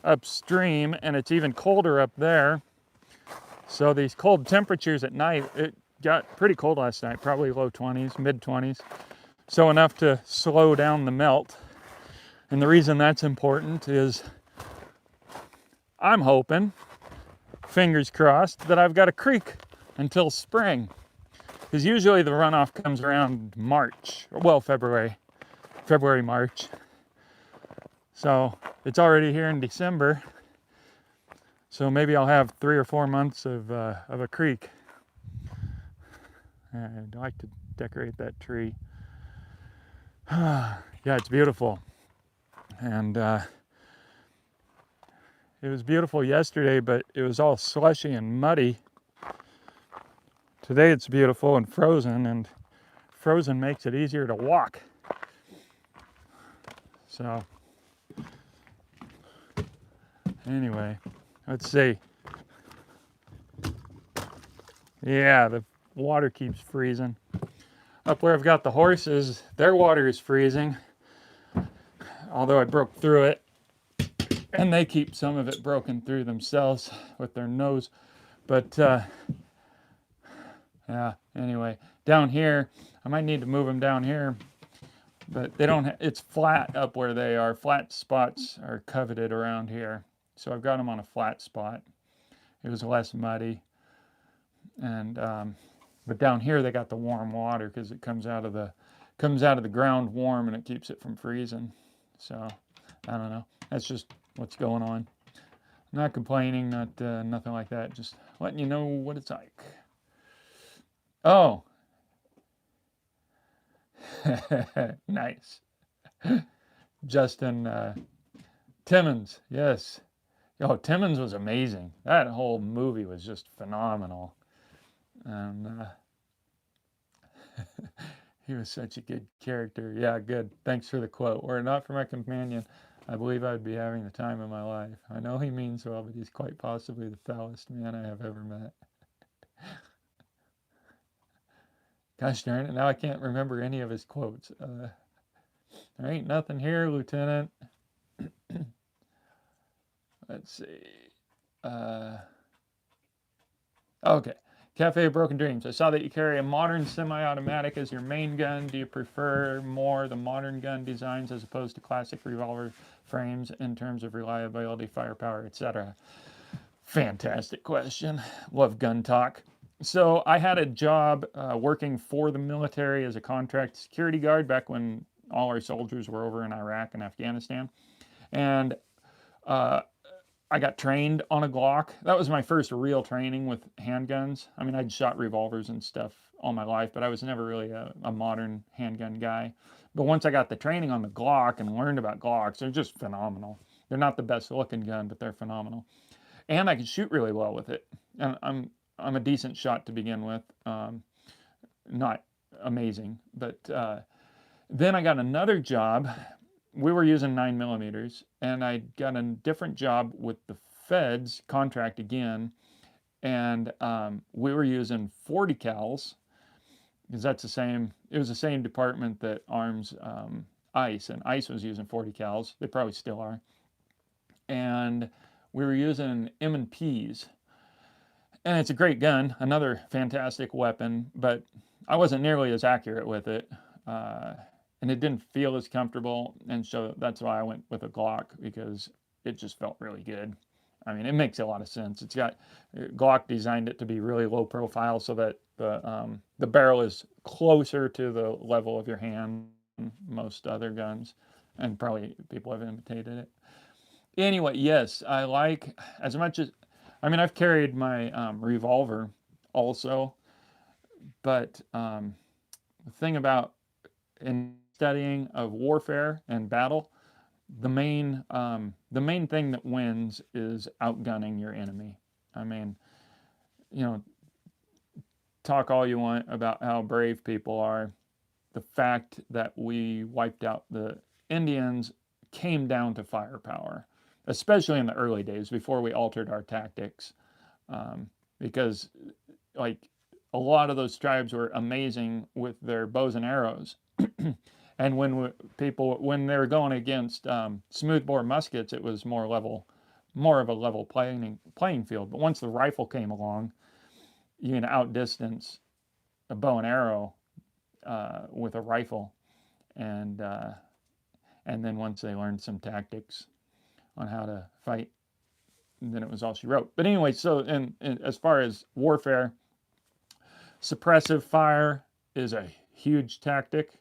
upstream, and it's even colder up there. So these cold temperatures at night, it got pretty cold last night, probably low 20s, mid 20s. So enough to slow down the melt. And the reason that's important is I'm hoping, fingers crossed, that I've got a creek until spring. Because usually the runoff comes around March, well, February, March. So it's already here in December. So maybe I'll have 3 or 4 months of a creek. I'd like to decorate that tree. Yeah, it's beautiful. And it was beautiful yesterday, but it was all slushy and muddy. Today it's beautiful and frozen makes it easier to walk. So anyway, let's see. Yeah, the water keeps freezing. Up where I've got the horses, their water is freezing. Although I broke through it, and they keep some of it broken through themselves with their nose. But yeah, anyway, down here, I might need to move them down here, but they don't, it's flat up where they are. Flat spots are coveted around here. So I've got them on a flat spot. It was less muddy. And, but down here they got the warm water because it comes out of the ground warm and it keeps it from freezing. So I don't know. That's just what's going on. I'm not complaining, nothing like that. Just letting you know what it's like. Oh, nice. Justin Timmons, yes. Oh, Timmons was amazing. That whole movie was just phenomenal. And He was such a good character. Yeah, good. Thanks for the quote. Were it not for my companion, I believe I would be having the time of my life. I know he means well, but he's quite possibly the foulest man I have ever met. Gosh darn it, now I can't remember any of his quotes. There ain't nothing here, Lieutenant. Let's see. Okay. Cafe of Broken Dreams. I saw that you carry a modern semi-automatic as your main gun. Do you prefer more the modern gun designs as opposed to classic revolver frames in terms of reliability, firepower, etc.? Fantastic question. Love gun talk. So I had a job working for the military as a contract security guard back when all our soldiers were over in Iraq and Afghanistan. And uh, I got trained on a Glock. That was my first real training with handguns. I mean, I'd shot revolvers and stuff all my life, but I was never really a modern handgun guy. But once I got the training on the Glock and learned about Glocks, they're just phenomenal. They're not the best looking gun, but they're phenomenal. And I can shoot really well with it. And I'm a decent shot to begin with. Not amazing, but then I got another job. We were using 9mm, and I got a different job with the feds contract again, and we were using 40 cals because that's the same. It was the same department that arms ICE, and ICE was using 40 cals. They probably still are, and we were using M&Ps, and it's a great gun, another fantastic weapon, but I wasn't nearly as accurate with it. And it didn't feel as comfortable, and so that's why I went with a Glock, because it just felt really good. I mean, it makes a lot of sense. It's got Glock designed it to be really low profile so that the barrel is closer to the level of your hand than most other guns, and probably people have imitated it. Anyway, yes, I like as much as I mean I've carried my revolver also, but the thing about in studying of warfare and battle, the main thing that wins is outgunning your enemy. I mean, you know, talk all you want about how brave people are. The fact that we wiped out the Indians came down to firepower, especially in the early days before we altered our tactics, because like a lot of those tribes were amazing with their bows and arrows. And when they were going against smoothbore muskets, it was more of a level playing field. But once the rifle came along, you can outdistance a bow and arrow with a rifle, and and then once they learned some tactics on how to fight, then it was all she wrote. But anyway, so as far as warfare, suppressive fire is a huge tactic,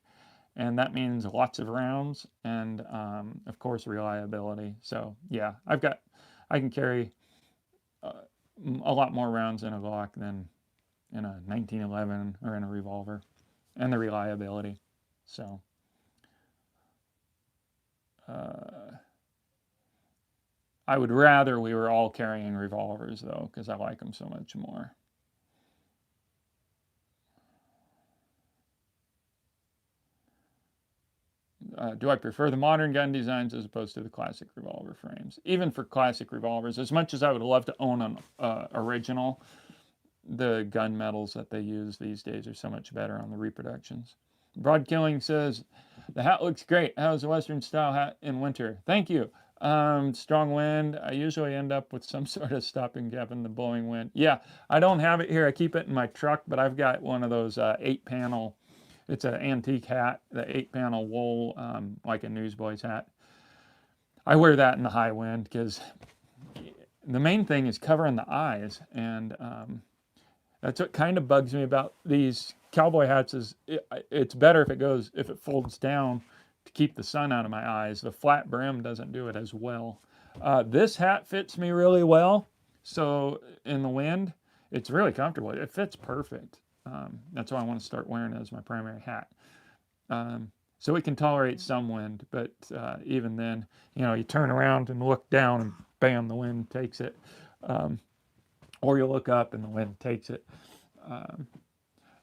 and that means lots of rounds and of course reliability. So yeah, I can carry uh, a lot more rounds in a Glock than in a 1911 or in a revolver, and the reliability. So uh, I would rather we were all carrying revolvers though, because I like them so much more. Do I prefer the modern gun designs as opposed to the classic revolver frames? Even for classic revolvers, as much as I would love to own an original, the gun metals that they use these days are so much better on the reproductions. Broad Killing says, the hat looks great. How's the Western style hat in winter? Thank you. Strong wind. I usually end up with some sort of stopping gap in the blowing wind. Yeah, I don't have it here. I keep it in my truck, but I've got one of those 8-panel. It's an antique hat, the 8-panel wool, like a newsboy's hat. I wear that in the high wind because the main thing is covering the eyes, and that's what kind of bugs me about these cowboy hats. It's better if it folds down to keep the sun out of my eyes. The flat brim doesn't do it as well. This hat fits me really well, so in the wind, it's really comfortable. It fits perfect. That's why I want to start wearing it as my primary hat. So it can tolerate some wind, but even then, you turn around and look down, and bam, the wind takes it. Or you look up and the wind takes it.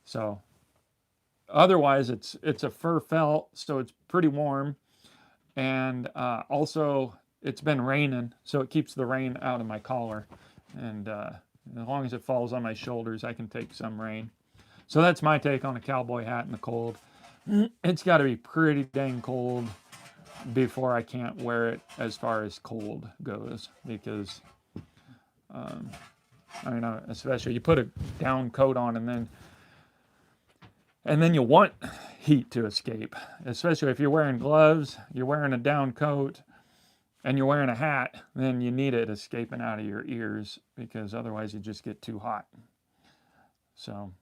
So Otherwise, it's a fur felt, so it's pretty warm, and also it's been raining, so it keeps the rain out of my collar, and as long as it falls on my shoulders, I can take some rain. So that's my take on a cowboy hat in the cold. It's got to be pretty dang cold before I can't wear it as far as cold goes, because I mean, especially you put a down coat on and then you want heat to escape, especially if you're wearing gloves, you're wearing a down coat, and you're wearing a hat, then you need it escaping out of your ears, because otherwise you just get too hot. So,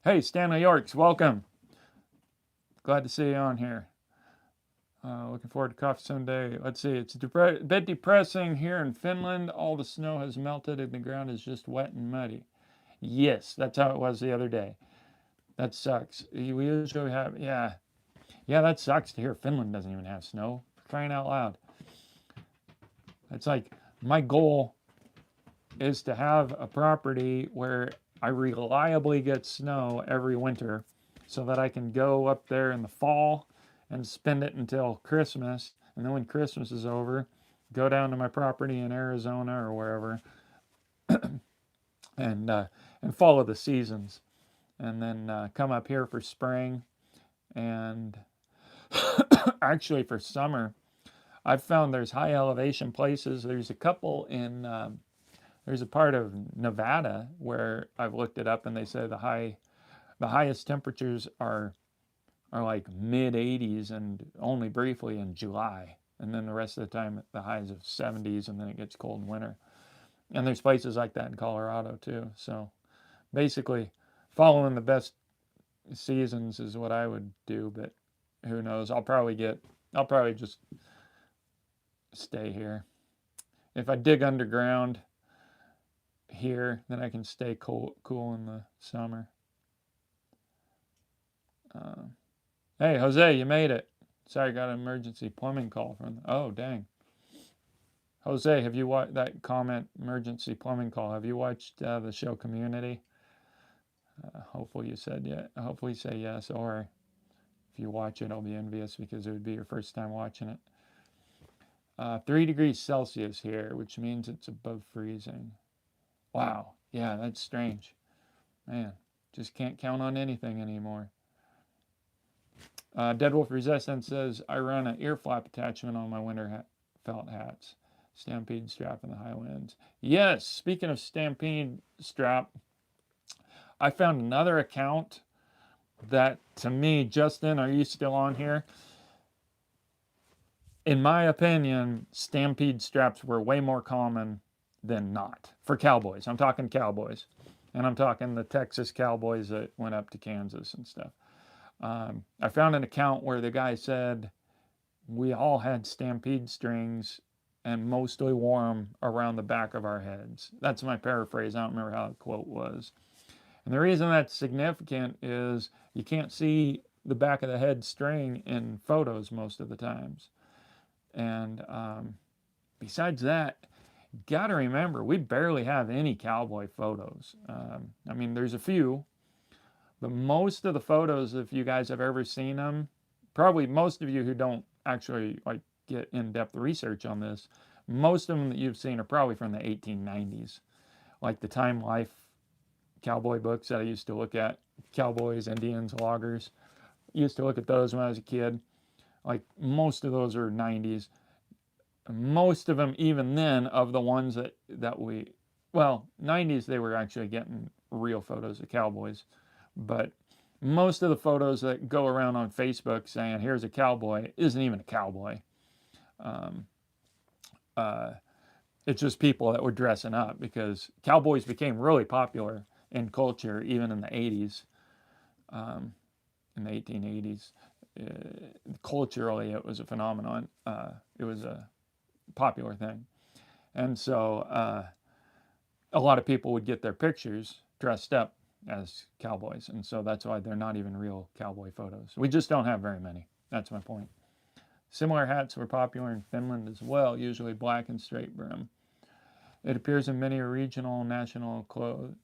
hey, Stanley Yorks, welcome. Glad to see you on here. Looking forward to Coffee Sunday. Let's see, it's a bit depressing here in Finland. All the snow has melted and the ground is just wet and muddy. Yes, that's how it was the other day. That sucks. We usually have, yeah. Yeah, that sucks to hear Finland doesn't even have snow. For crying out loud. It's like my goal is to have a property where I reliably get snow every winter so that I can go up there in the fall and spend it until Christmas. And then when Christmas is over, go down to my property in Arizona or wherever and follow the seasons. And then come up here for spring and actually for summer. I've found there's high elevation places. There's a couple in there's a part of Nevada where I've looked it up, and they say the highest temperatures are like mid 80s and only briefly in July, and then the rest of the time the highs of 70s, and then it gets cold in winter. And there's places like that in Colorado too. So basically, following the best seasons is what I would do, but who knows? I'll probably just stay here. If I dig underground here, then I can stay cool in the summer. Uh, hey, Jose, you made it. Sorry, I got an emergency plumbing call from. Oh, dang. Jose, have you watched that comment? Emergency plumbing call. Have you watched the show Community? Hopefully you said yeah. Hopefully you say yes, or if you watch it, I'll be envious because it would be your first time watching it. 3 degrees Celsius here, which means it's above freezing. Wow. Yeah, that's strange. Man, just can't count on anything anymore. Dead Wolf Resistance says, I run an ear flap attachment on my winter felt hats. Stampede strap in the high winds. Yes, speaking of Stampede strap, I found another account that, to me, Justin, are you still on here? In my opinion, Stampede straps were way more common than not for cowboys. I'm talking cowboys, and I'm talking the Texas cowboys that went up to Kansas and stuff. I found an account where the guy said we all had Stampede strings and mostly wore them around the back of our heads. That's my paraphrase. I don't remember how the quote was. And the reason that's significant is you can't see the back of the head string in photos most of the times. And besides that, got to remember, we barely have any cowboy photos. I mean, there's a few, but most of the photos, if you guys have ever seen them, probably most of you who don't actually like get in-depth research on this, most of them that you've seen are probably from the 1890s, like the Time Life cowboy books that I used to look at, cowboys, Indians, loggers. Used to look at those when I was a kid. Like most of those are 90s. Most of them, even then, of the ones that we, well, 90s, they were actually getting real photos of cowboys. But most of the photos that go around on Facebook saying, here's a cowboy, isn't even a cowboy. Um, it's just people that were dressing up, because cowboys became really popular in culture even in the 80s, in the 1880s. Culturally, it was a phenomenon. It was a popular thing. And so a lot of people would get their pictures dressed up as cowboys. And so that's why they're not even real cowboy photos. We just don't have very many. That's my point. Similar hats were popular in Finland as well, usually black and straight brim. It appears in many regional and national clothes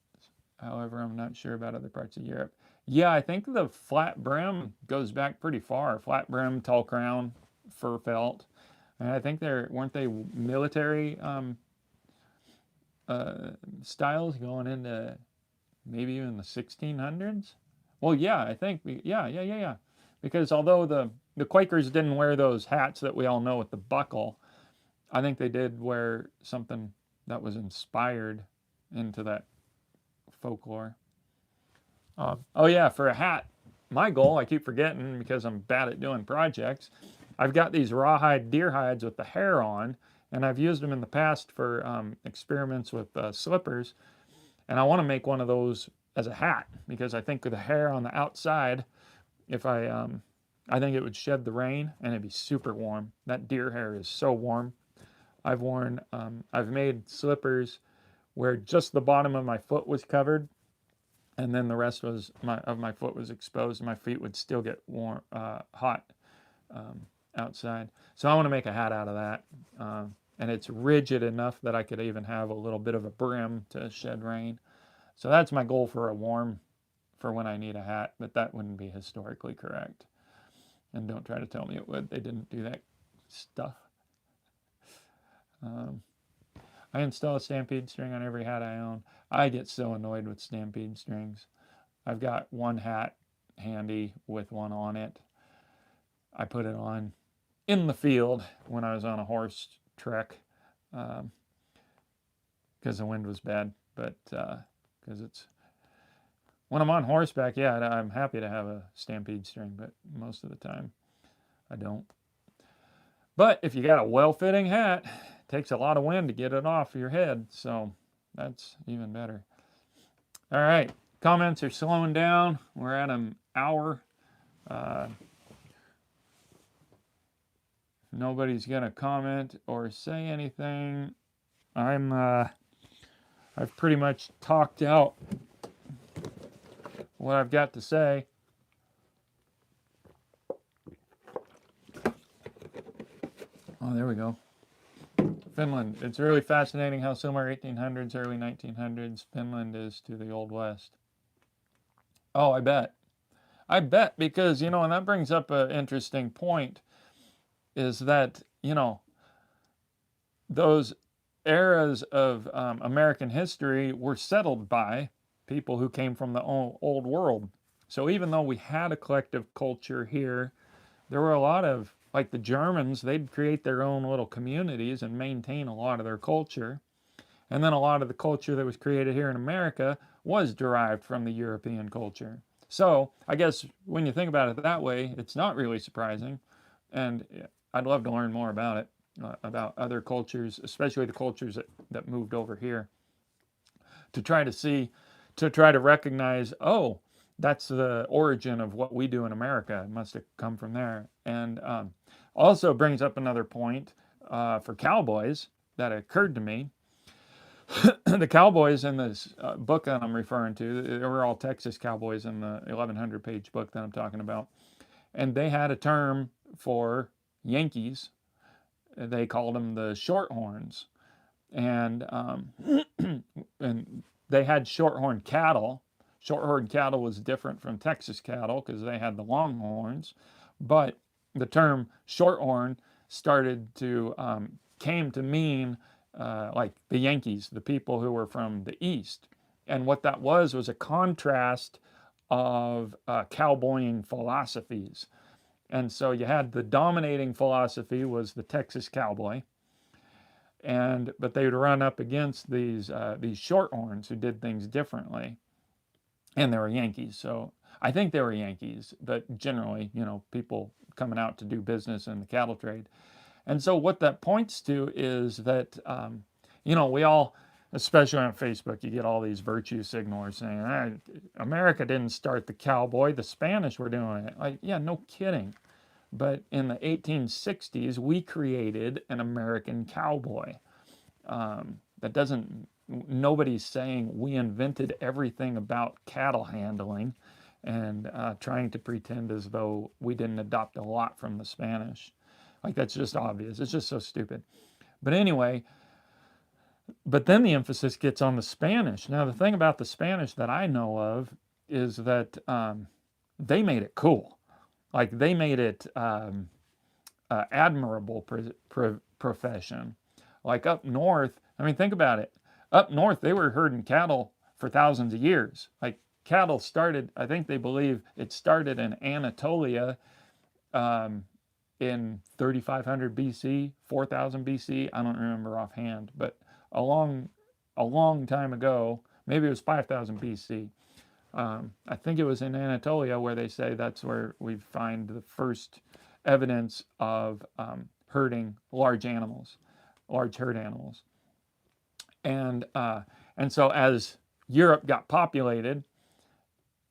However, I'm not sure about other parts of Europe. Yeah, I think the flat brim goes back pretty far. Flat brim, tall crown, fur felt. And I think they weren't they military uh, styles going into maybe even the 1600s. Well, yeah, I think yeah. Because although the Quakers didn't wear those hats that we all know with the buckle, I think they did wear something that was inspired into that folklore. Oh yeah, for a hat, my goal, I keep forgetting because I'm bad at doing projects. I've got these rawhide deer hides with the hair on, and I've used them in the past for experiments with slippers. And I want to make one of those as a hat because I think with the hair on the outside, if I think it would shed the rain and it'd be super warm. That deer hair is so warm. I've made slippers where just the bottom of my foot was covered, and then the rest was my foot was exposed, and my feet would still get warm, hot outside. So I want to make a hat out of that, and it's rigid enough that I could even have a little bit of a brim to shed rain. So that's my goal for a warm, for when I need a hat, but that wouldn't be historically correct. And don't try to tell me it would. They didn't do that stuff. Um, I install a Stampede string on every hat I own. I get so annoyed with Stampede strings. I've got one hat handy with one on it. I put it on in the field when I was on a horse trek because the wind was bad. But because it's when I'm on horseback, yeah, I'm happy to have a Stampede string, but most of the time I don't. But if you got a well-fitting hat, it takes a lot of wind to get it off your head, so that's even better. All right, comments are slowing down. We're at an hour. Nobody's gonna comment or say anything. I've pretty much talked out what I've got to say. Oh, there we go. Finland. It's really fascinating how similar 1800s, early 1900s Finland is to the Old West. Oh, I bet. I bet because, and that brings up an interesting point is that, those eras of American history were settled by people who came from the old world. So even though we had a collective culture here, there were a lot of, like the Germans, they'd create their own little communities and maintain a lot of their culture. And then a lot of the culture that was created here in America was derived from the European culture. So I guess when you think about it that way, it's not really surprising. And I'd love to learn more about it, about other cultures, especially the cultures that moved over here, to try to see, to try to recognize, oh, that's the origin of what we do in America. It must have come from there. And also brings up another point for cowboys that occurred to me. The cowboys in this book that I'm referring to, they were all Texas cowboys in the 1100 page book that I'm talking about. And they had a term for Yankees. They called them the Shorthorns. And, and they had shorthorn cattle. Shorthorn cattle was different from Texas cattle because they had the longhorns. But the term shorthorn started to, came to mean like the Yankees, the people who were from the East. And what that was a contrast of cowboying philosophies. And so you had the dominating philosophy was the Texas cowboy, but they would run up against these shorthorns who did things differently, and they were Yankees. So I think they were Yankees, but generally, people coming out to do business in the cattle trade. And so what that points to is that, we all, especially on Facebook, you get all these virtue signalers saying, America didn't start the cowboy, the Spanish were doing it. Like, yeah, no kidding. But in the 1860s, we created an American cowboy. That doesn't, nobody's saying we invented everything about cattle handling and trying to pretend as though we didn't adopt a lot from the Spanish. Like, that's just obvious. It's just so stupid. But anyway, But then the emphasis gets on the Spanish. Now, the thing about the Spanish that I know of is that they made it cool. Like they made it admirable profession. Like up north, I mean, think about it. Up north, they were herding cattle for thousands of years. Like cattle started, I think they believe it started in Anatolia um, in 3500 BC, 4000 BC. I don't remember offhand, but a long, a long time ago, maybe it was 5000 BC. I think it was in Anatolia where they say that's where we find the first evidence of herding large animals, large herd animals. And and so as Europe got populated,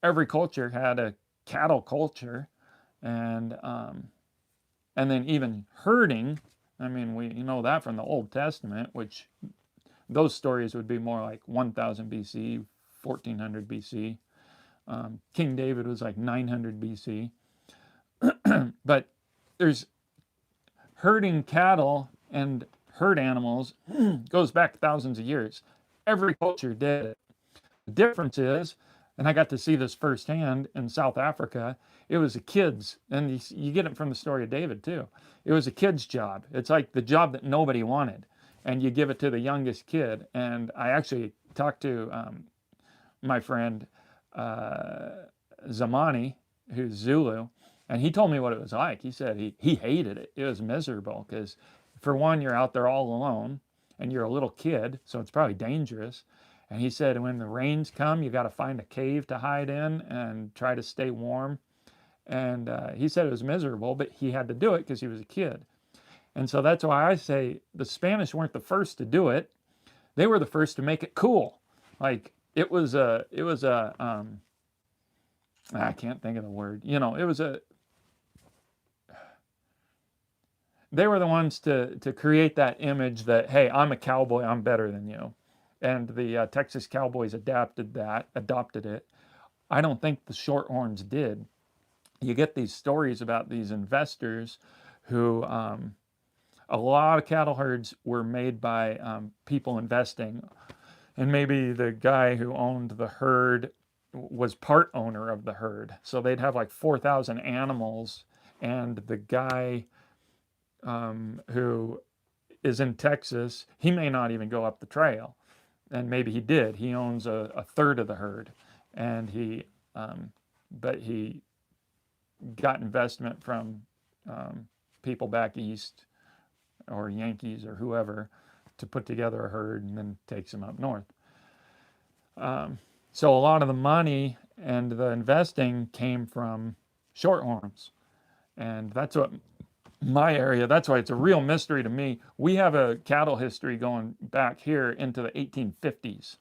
every culture had a cattle culture, and and then even herding. I mean, we that from the Old Testament, which those stories would be more like 1000 BC, 1400 BC. King David was like 900 BC. But there's herding cattle and herd animals goes back thousands of years. Every culture did it. The difference is, and I got to see this firsthand in South Africa, it was a kid's, and you get it from the story of David too. It was a kid's job. It's like the job that nobody wanted, and you give it to the youngest kid. And I actually talked to my friend uh, Zamani, who's Zulu, and he told me what it was like. He said he hated it. It was miserable because, for one, you're out there all alone and you're a little kid, so it's probably dangerous. And he said when the rains come, you got to find a cave to hide in and try to stay warm. And he said it was miserable, but he had to do it because he was a kid. And so that's why I say the Spanish weren't the first to do it. They were the first to make it cool. Like it was a I can't think of the word. It was a they were the ones to create that image that, hey, I'm a cowboy, I'm better than you. And the Texas Cowboys adopted it. I don't think the Shorthorns did. You get these stories about these investors who a lot of cattle herds were made by people investing, and maybe the guy who owned the herd was part owner of the herd. So they'd have like 4,000 animals, and the guy who is in Texas, he may not even go up the trail, and maybe he did. He owns a third of the herd, and but he got investment from people back east or Yankees or whoever to put together a herd and then takes them up north. So a lot of the money and the investing came from Shorthorns, and that's what my area. That's why it's a real mystery to me. We have a cattle history going back here into the 1850s,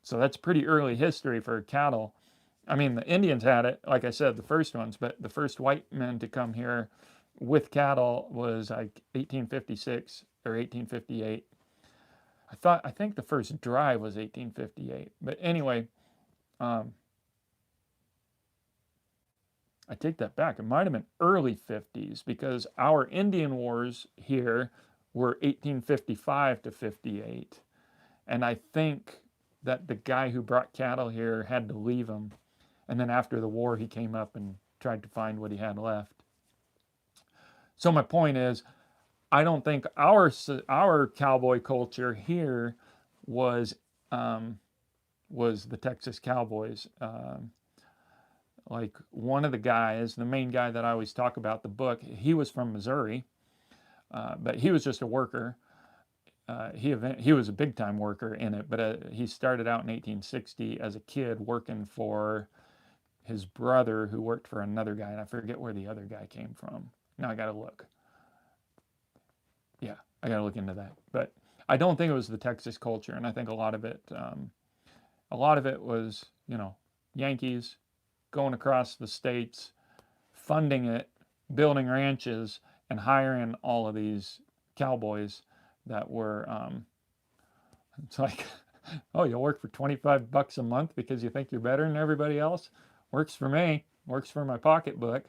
so that's pretty early history for cattle. I mean, the Indians had it, like I said, the first ones, but the first white men to come here with cattle was like 1856 or 1858. I think the first drive was 1858. But anyway, um, I take that back. It might have been early 50s because our Indian wars here were 1855 to 58. And I think that the guy who brought cattle here had to leave them. And then after the war, he came up and tried to find what he had left. So my point is, I don't think our cowboy culture here was was the Texas Cowboys. Like one of the guys, the main guy that I always talk about the book, he was from Missouri, but he was just a worker. He was a big time worker in it, but he started out in 1860 as a kid working for his brother who worked for another guy, and I forget where the other guy came from. Now I got to look. Yeah, I got to look into that. But I don't think it was the Texas culture, and I think a lot of it was, Yankees going across the states, funding it, building ranches, and hiring all of these cowboys that were. It's like, oh, you'll work for 25 bucks a month because you think you're better than everybody else. Works for me. Works for my pocketbook.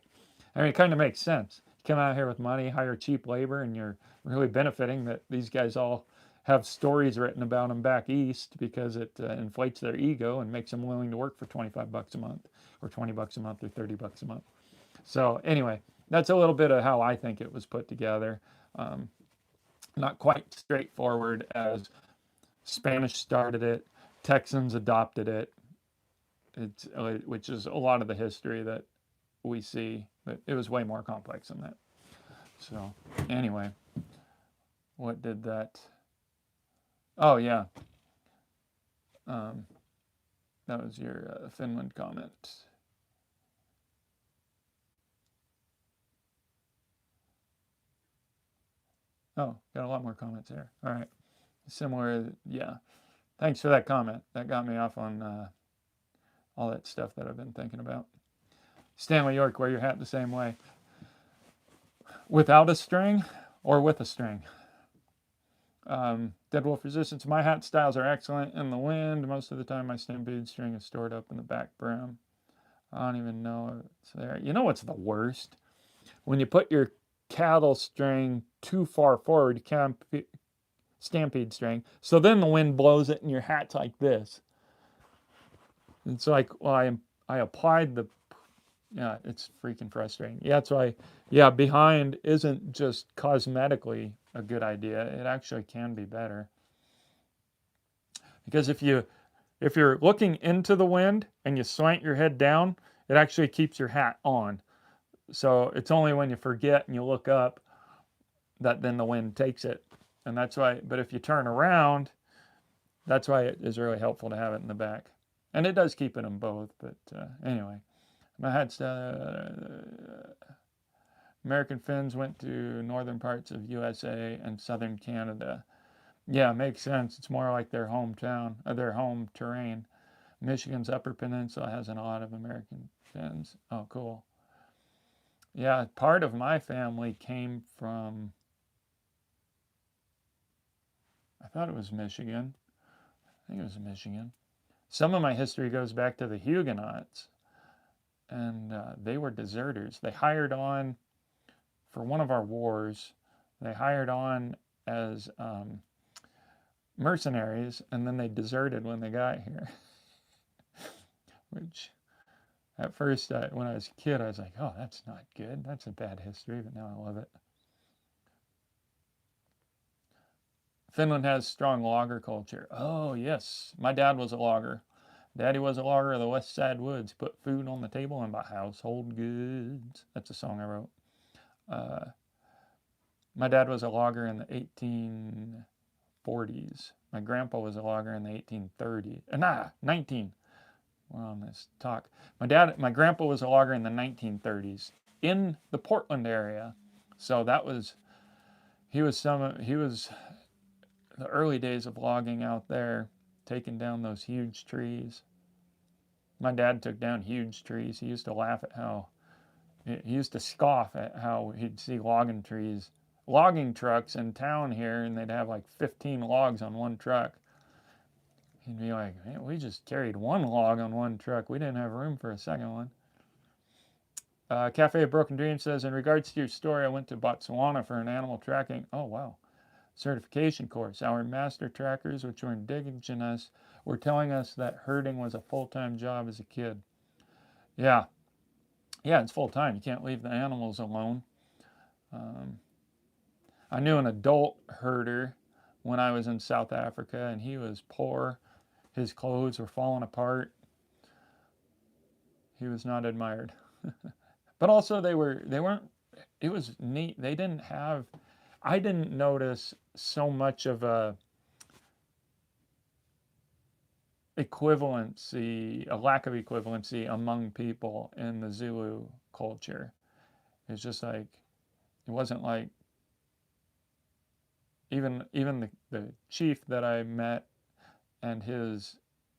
I mean, it kind of makes sense. You come out here with money, hire cheap labor, and you're really benefiting that these guys all have stories written about them back east because it inflates their ego and makes them willing to work for 25 bucks a month or 20 bucks a month or 30 bucks a month. So anyway, that's a little bit of how I think it was put together. Um, Not quite straightforward as Spanish started it, Texans adopted it. It's which is a lot of the history that we see, but it was way more complex than that. So anyway, what did that? Oh yeah, um, that was your Finland comment. Oh, got a lot more comments there. All right, similar. Yeah, thanks for that comment. That got me off on all that stuff that I've been thinking about. Stanley York, wear your hat the same way, without a string or with a string. Dead Wolf Resistance. My hat styles are excellent in the wind. Most of the time, my stampede string is stored up in the back brim. I don't even know if it's there. You know what's the worst? When you put your cattle string too far forward, you can't stampede string. So then the wind blows it, and your hat's like this. It's like, well, I applied the. Yeah, it's freaking frustrating. Yeah, that's why. Yeah, behind isn't just cosmetically a good idea. It actually can be better. Because if you're looking into the wind and you slant your head down, it actually keeps your hat on. So it's only when you forget and you look up that then the wind takes it. And that's why, but if you turn around, that's why it is really helpful to have it in the back. And it does keep it in both, but anyway. My hat's American Finns went to northern parts of USA and southern Canada. Yeah, makes sense. It's more like their hometown, their home terrain. Michigan's Upper Peninsula has a lot of American Finns. Oh, cool. Yeah, part of my family came from, I thought it was Michigan. I think it was Michigan. Some of my history goes back to the Huguenots, and they were deserters. They hired on for one of our wars. They hired on as mercenaries, and then they deserted when they got here. Which, at first, when I was a kid, I was like, "Oh, that's not good. That's a bad history." But now I love it. Finland has strong logger culture. Oh yes, my dad was a logger. Daddy was a logger of the West Side Woods. Put food on the table and buy household goods. That's a song I wrote. Uh, my dad was a logger in the 1840s. My grandpa was a logger in the 1830s. 19. We're on this talk. My grandpa was a logger in the 1930s in the Portland area. So that was he was the early days of logging out there, taking down those huge trees. My dad took down huge trees. He used to laugh at how he used to scoff at how he'd see logging trucks in town here, and they'd have like 15 logs on one truck. He'd be like, "Man, we just carried one log on one truck. We didn't have room for a second one." Cafe of Broken Dreams says, in regards to your story, I went to Botswana for an animal tracking. Oh, wow. Certification course. Our master trackers, which were indigenous, were telling us that herding was a full-time job as a kid. Yeah, yeah, it's full-time. You can't leave the animals alone. Um, I knew an adult herder when I was in South Africa, and he was poor. His clothes were falling apart. He was not admired. But also they weren't it was neat. They didn't have I didn't notice so much of a a lack of equivalency among people in the Zulu culture. It's just like it wasn't like even the chief that I met and his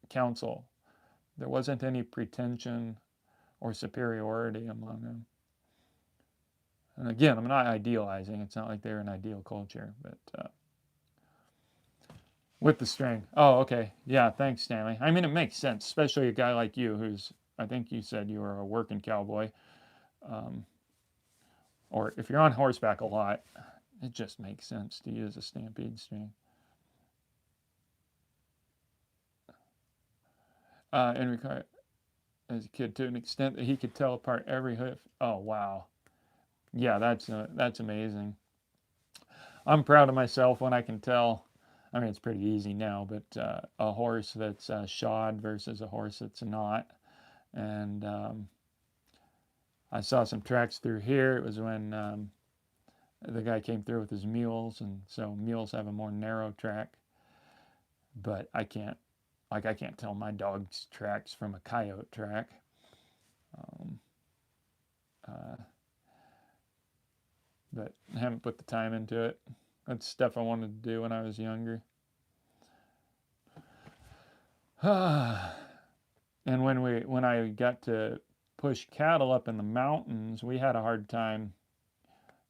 council, there wasn't any pretension or superiority among them. And again, I'm not idealizing. It's not like they're an ideal culture, but with the string. Oh, okay. Yeah, thanks, Stanley. I mean, it makes sense, especially a guy like you who's, I think you said you were a working cowboy. Um, or if you're on horseback a lot, it just makes sense to use a stampede string. And as a kid to an extent that he could tell apart every hoof. Oh wow, yeah, that's amazing. I'm proud of myself when I can tell. I mean, it's pretty easy now, but a horse that's shod versus a horse that's not. And I saw some tracks through here. It was when the guy came through with his mules, and so mules have a more narrow track. But I can't tell my dog's tracks from a coyote track. Um, uh, but I haven't put the time into it. That's stuff I wanted to do when I was younger. And when I got to push cattle up in the mountains, we had a hard time.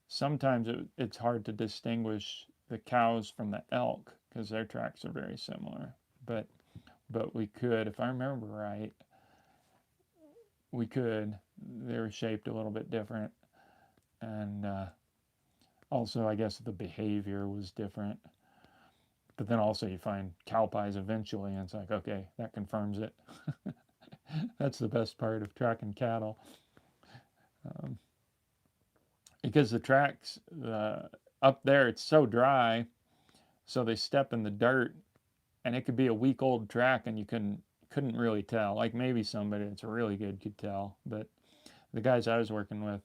Sometimes it's hard to distinguish the cows from the elk because their tracks are very similar. But we could, if I remember right, we could. They were shaped a little bit different, and also I guess the behavior was different. But then also you find cow pies eventually, and it's like, okay, that confirms it. That's the best part of tracking cattle. Um, because the tracks up there, it's so dry, so they step in the dirt, and it could be a week old track, and you couldn't really tell. Like maybe somebody that's really good could tell, but the guys I was working with,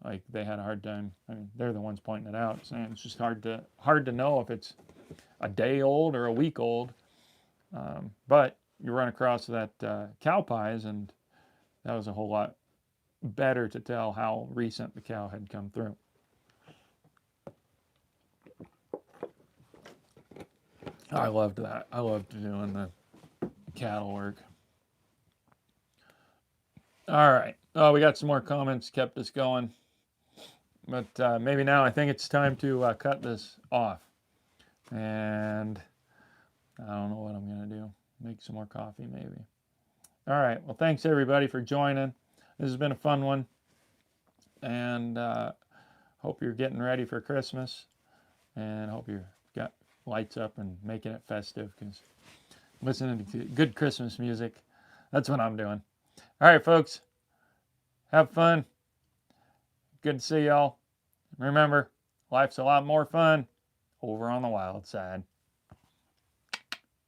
like they had a hard time. I mean, they're the ones pointing it out, saying it's just hard to know if it's a day old or a week old. But you run across that cow pies, and that was a whole lot better to tell how recent the cow had come through. I loved that. I loved doing the cattle work. All right. Oh, we got some more comments, kept us going. But maybe now I think it's time to cut this off. And I don't know what I'm going to do. Make some more coffee, maybe. All right. Well, thanks everybody for joining. This has been a fun one. And hope you're getting ready for Christmas. And hope you've got lights up and making it festive because listening to good Christmas music, that's what I'm doing. All right, folks. Have fun. Good to see y'all. Remember, life's a lot more fun over on the wild side.